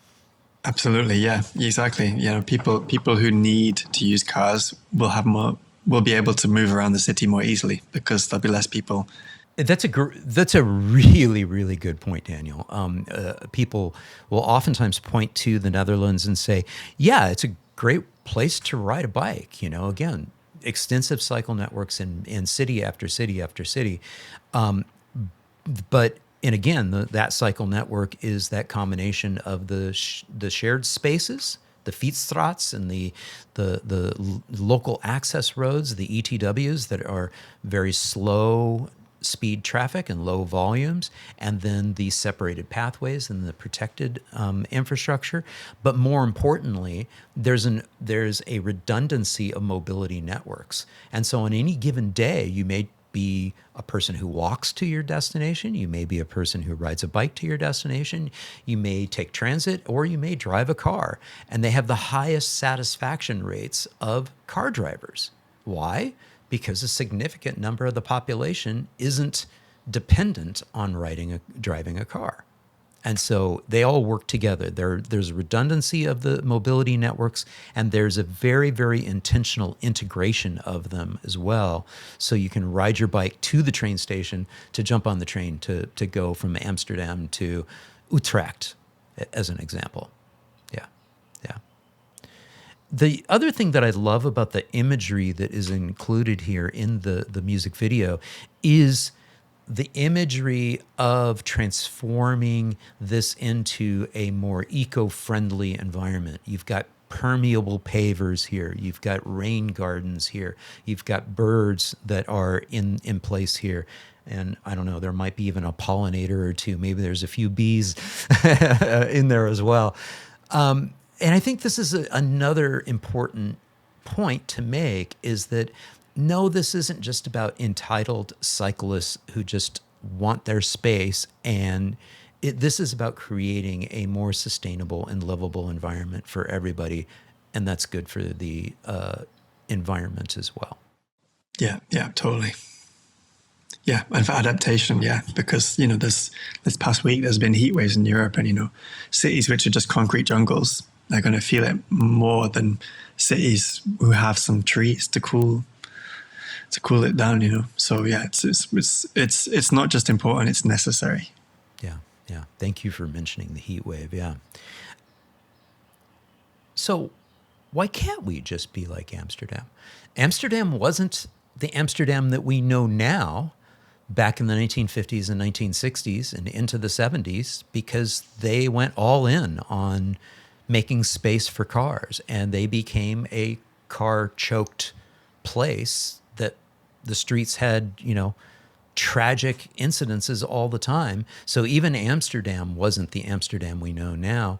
Absolutely, yeah, exactly. You know, people who need to use cars will be able to move around the city more easily because there'll be less people. That's a really, really good point, Daniel. People will oftentimes point to the Netherlands and say, yeah, it's a great place to ride a bike. You know, again, extensive cycle networks in city after city after city. But again, that cycle network is that combination of the shared spaces, the fietsstraats, and the local access roads, the ETWs that are very slow speed traffic and low volumes, and then the separated pathways and the protected infrastructure. But more importantly, there's a redundancy of mobility networks. And so on any given day, you may be a person who walks to your destination, you may be a person who rides a bike to your destination, you may take transit, or you may drive a car. And they have the highest satisfaction rates of car drivers. Why? Because a significant number of the population isn't dependent on driving a car. And so they all work together. There's a redundancy of the mobility networks, and there's a very, very intentional integration of them as well. So you can ride your bike to the train station, to jump on the train to go from Amsterdam to Utrecht, as an example. Yeah, yeah. The other thing that I love about the imagery that is included here in the music video is the imagery of transforming this into a more eco-friendly environment. You've got permeable pavers here. You've got rain gardens here. You've got birds that are in place here. And I don't know, there might be even a pollinator or two. Maybe there's a few bees in there as well. And I think this is another important point to make, is that no, this isn't just about entitled cyclists who just want their space. And this is about creating a more sustainable and livable environment for everybody. And that's good for the environment as well. Yeah, totally. Yeah, and for adaptation, yeah, because, you know, this past week there's been heat waves in Europe, and, you know, cities which are just concrete jungles, they're going to feel it more than cities who have some trees to cool it down, you know. So yeah, it's not just important, it's necessary. Yeah. Thank you for mentioning the heat wave. Yeah. So why can't we just be like Amsterdam? Amsterdam wasn't the Amsterdam that we know now back in the 1950s and 1960s and into the 70s, because they went all in on making space for cars, and they became a car-choked place that the streets had, you know, tragic incidences all the time. So even Amsterdam wasn't the Amsterdam we know now.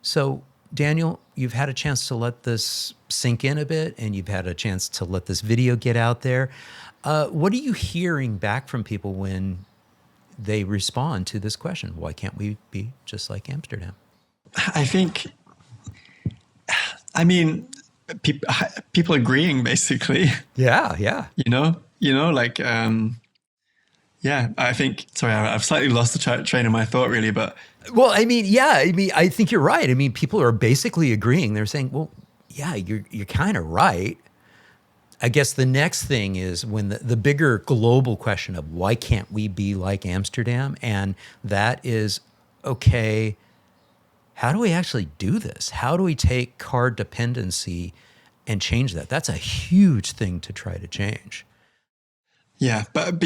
So Daniel, you've had a chance to let this sink in a bit, and you've had a chance to let this video get out there. What are you hearing back from people when they respond to this question? Why can't we be just like Amsterdam? I think I mean, people agreeing basically. Yeah. Like, yeah, I think, sorry, I've slightly lost the train of my thought really, but. Well, I mean, yeah, I think you're right. I mean, people are basically agreeing. They're saying, well, yeah, you're kind of right. I guess the next thing is when the bigger global question of why can't we be like Amsterdam? And that is, okay, how do we actually do this? How do we take car dependency and change that? That's a huge thing to try to change. Yeah, but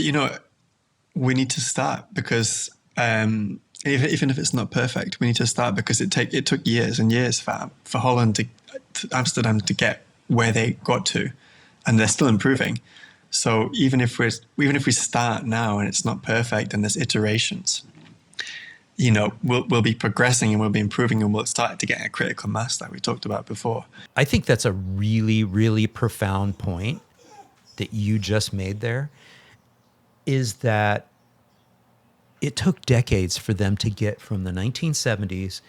we need to start because even if it's not perfect, we need to start because it took years and years for Holland to Amsterdam to get where they got to, and they're still improving. So even if we start now and it's not perfect and there's iterations, we'll be progressing and we'll be improving and we'll start to get a critical mass like we talked about before. I think that's a really, really profound point that you just made there, is that it took decades for them to get from the 1970s,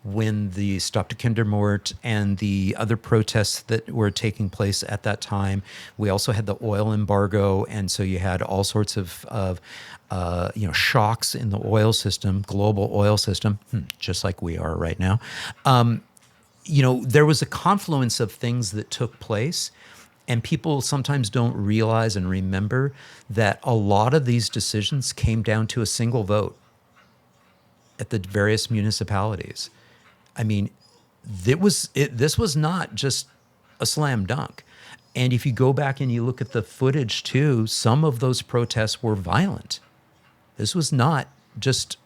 when the Stop to Kindermoord and the other protests that were taking place at that time. We also had the oil embargo, and so you had all sorts of shocks in the oil system, global oil system, just like we are right now. There was a confluence of things that took place, and people sometimes don't realize and remember that a lot of these decisions came down to a single vote at the various municipalities. I mean, this was not just a slam dunk. And if you go back and you look at the footage too, some of those protests were violent. This was not just,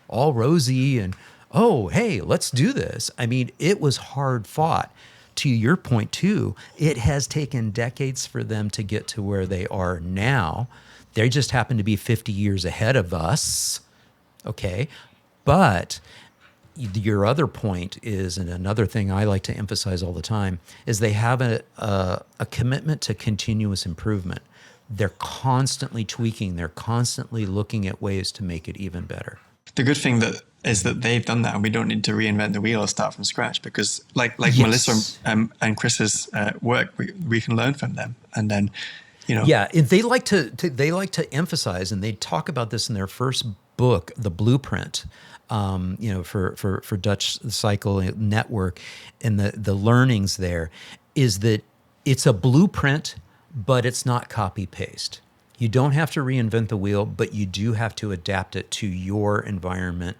all rosy and, oh, hey, let's do this. I mean, it was hard fought. To your point too, it has taken decades for them to get to where they are now. They just happen to be 50 years ahead of us. Okay. But your other point is, and another thing I like to emphasize all the time, is they have a commitment to continuous improvement. They're constantly tweaking. They're constantly looking at ways to make it even better. The good thing is that they've done that, and we don't need to reinvent the wheel or start from scratch, because like Yes. Melissa and Chris's work, we can learn from them, and then Yeah, they like to emphasize, and they talk about this in their first book, The Blueprint, for Dutch Cycle Network, and the learnings there is that it's a blueprint, but it's not copy paste. You don't have to reinvent the wheel, but you do have to adapt it to your environment,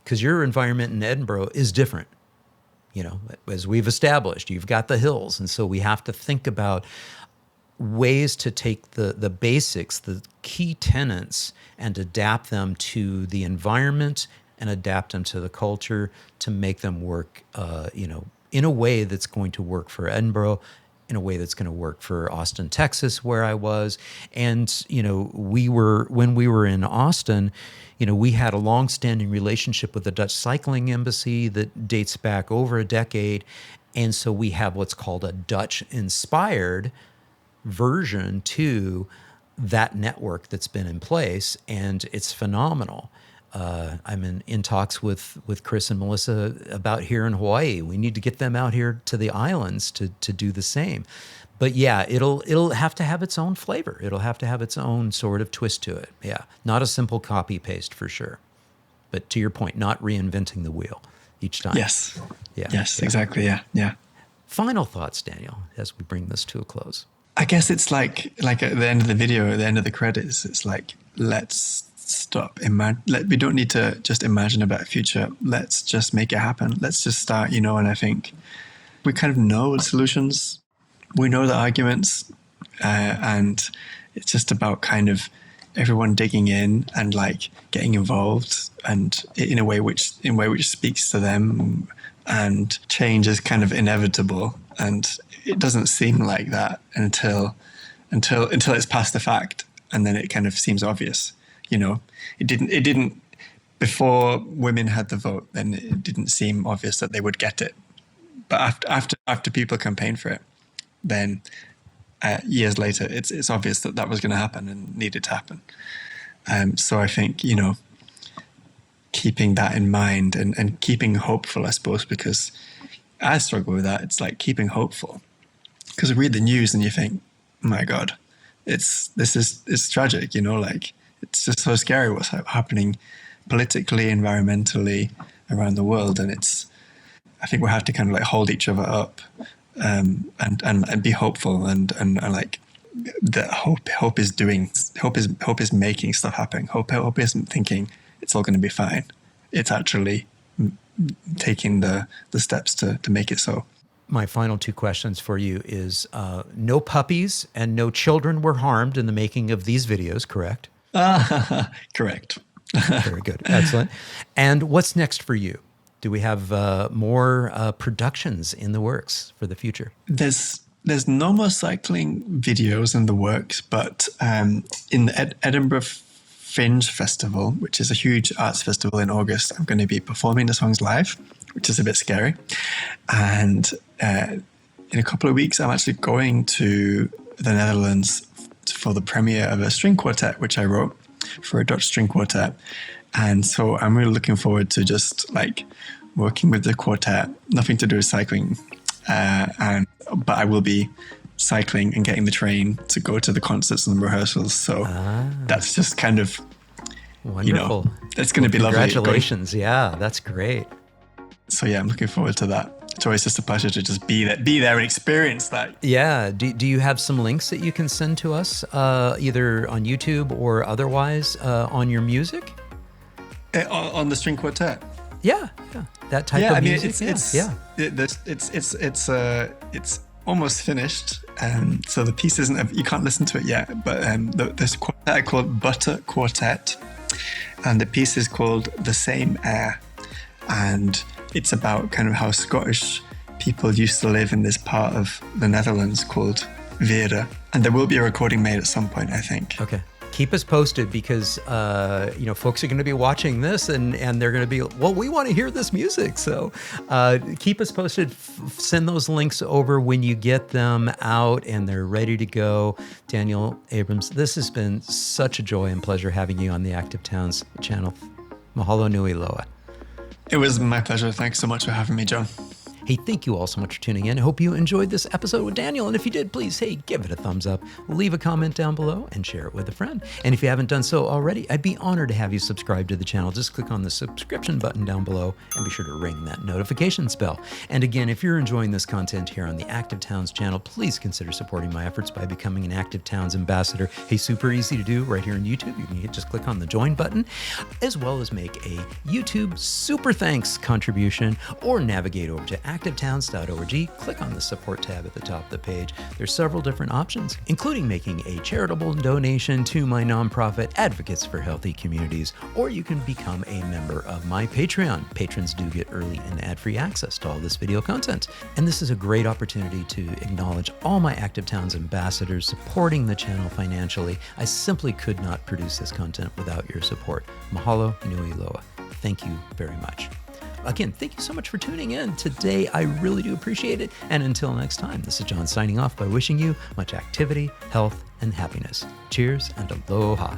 because your environment in Edinburgh is different. As we've established, you've got the hills, and so we have to think about ways to take the basics, the key tenets, and adapt them to the environment and adapt them to the culture to make them work, in a way that's going to work for Edinburgh, in a way that's going to work for Austin, Texas, where I was. And, when we were in Austin, we had a long-standing relationship with the Dutch Cycling Embassy that dates back over a decade. And so we have what's called a Dutch-inspired version to that network that's been in place, and it's phenomenal. I'm in talks with Chris and Melissa about here in Hawaii. We need to get them out here to the islands to do the same. But yeah, it'll have to have its own flavor. It'll have to have its own sort of twist to it. Yeah, not a simple copy paste for sure. But to your point, not reinventing the wheel each time. Yes. Yeah. Yes, exactly. Yeah. Final thoughts, Daniel, as we bring this to a close. I guess it's like at the end of the video, at the end of the credits, it's like, let's stop. We don't need to just imagine about a future. Let's just make it happen. Let's just start, and I think we kind of know the solutions. We know the arguments, and it's just about kind of everyone digging in and like getting involved, and in a way which speaks to them, and change is kind of inevitable. And it doesn't seem like that until it's past the fact, and then it kind of seems obvious. It didn't before women had the vote. Then it didn't seem obvious that they would get it. But after people campaigned for it, then years later, it's obvious that was going to happen and needed to happen. So I think keeping that in mind and keeping hopeful, I suppose, because I struggle with that. It's like keeping hopeful, because you read the news and you think, my God, it's tragic, like it's just so scary what's happening politically, environmentally around the world. And I think we have to kind of like hold each other up, and be hopeful, and like that hope is making stuff happen. Hope isn't thinking it's all going to be fine. It's actually taking the steps to make it so. My final two questions for you is, no puppies and no children were harmed in the making of these videos, correct? Correct. Very good. Excellent. And what's next for you? Do we have more productions in the works for the future? There's no more cycling videos in the works, but in the Edinburgh Fringe Festival, which is a huge arts festival in August, I'm going to be performing the songs live, which is a bit scary. And in a couple of weeks, I'm actually going to the Netherlands for the premiere of a string quartet, which I wrote for a Dutch string quartet. And so I'm really looking forward to just like working with the quartet, nothing to do with cycling. But I will be cycling and getting the train to go to the concerts and the rehearsals. So that's just kind of, wonderful. It's going to be lovely. Congratulations. Yeah, that's great. So yeah, I'm looking forward to that. It's always just a pleasure to just be there and experience that. Yeah. Do you have some links that you can send to us, either on YouTube or otherwise, on your music? On the string quartet. Yeah. That type of music. It's almost finished. So the piece isn't. You can't listen to it yet. But this quartet I called Butter Quartet, and the piece is called The Same Air, and it's about kind of how Scottish people used to live in this part of the Netherlands called Veere. And there will be a recording made at some point, I think. Okay. Keep us posted, because, folks are going to be watching this and they're going to be, well, we want to hear this music. So keep us posted. Send those links over when you get them out and they're ready to go. Daniel Abrams, this has been such a joy and pleasure having you on the Active Towns channel. Mahalo nui loa. It was my pleasure. Thanks so much for having me, John. Hey, thank you all so much for tuning in. I hope you enjoyed this episode with Daniel. And if you did, please, hey, give it a thumbs up, leave a comment down below, and share it with a friend. And if you haven't done so already, I'd be honored to have you subscribe to the channel. Just click on the subscription button down below and be sure to ring that notifications bell. And again, if you're enjoying this content here on the Active Towns channel, please consider supporting my efforts by becoming an Active Towns ambassador. Hey, super easy to do right here on YouTube. You can just click on the join button, as well as make a YouTube super thanks contribution, or navigate over to activetowns.org. Click on the support tab at the top of the page. There's several different options, including making a charitable donation to my nonprofit Advocates for Healthy Communities, or you can become a member of my Patreon. Patrons do get early and ad-free access to all this video content. And this is a great opportunity to acknowledge all my Active Towns ambassadors supporting the channel financially. I simply could not produce this content without your support. Mahalo nui loa. Thank you very much. Again, thank you so much for tuning in today. I really do appreciate it. And until next time, this is John signing off by wishing you much activity, health, and happiness. Cheers and aloha.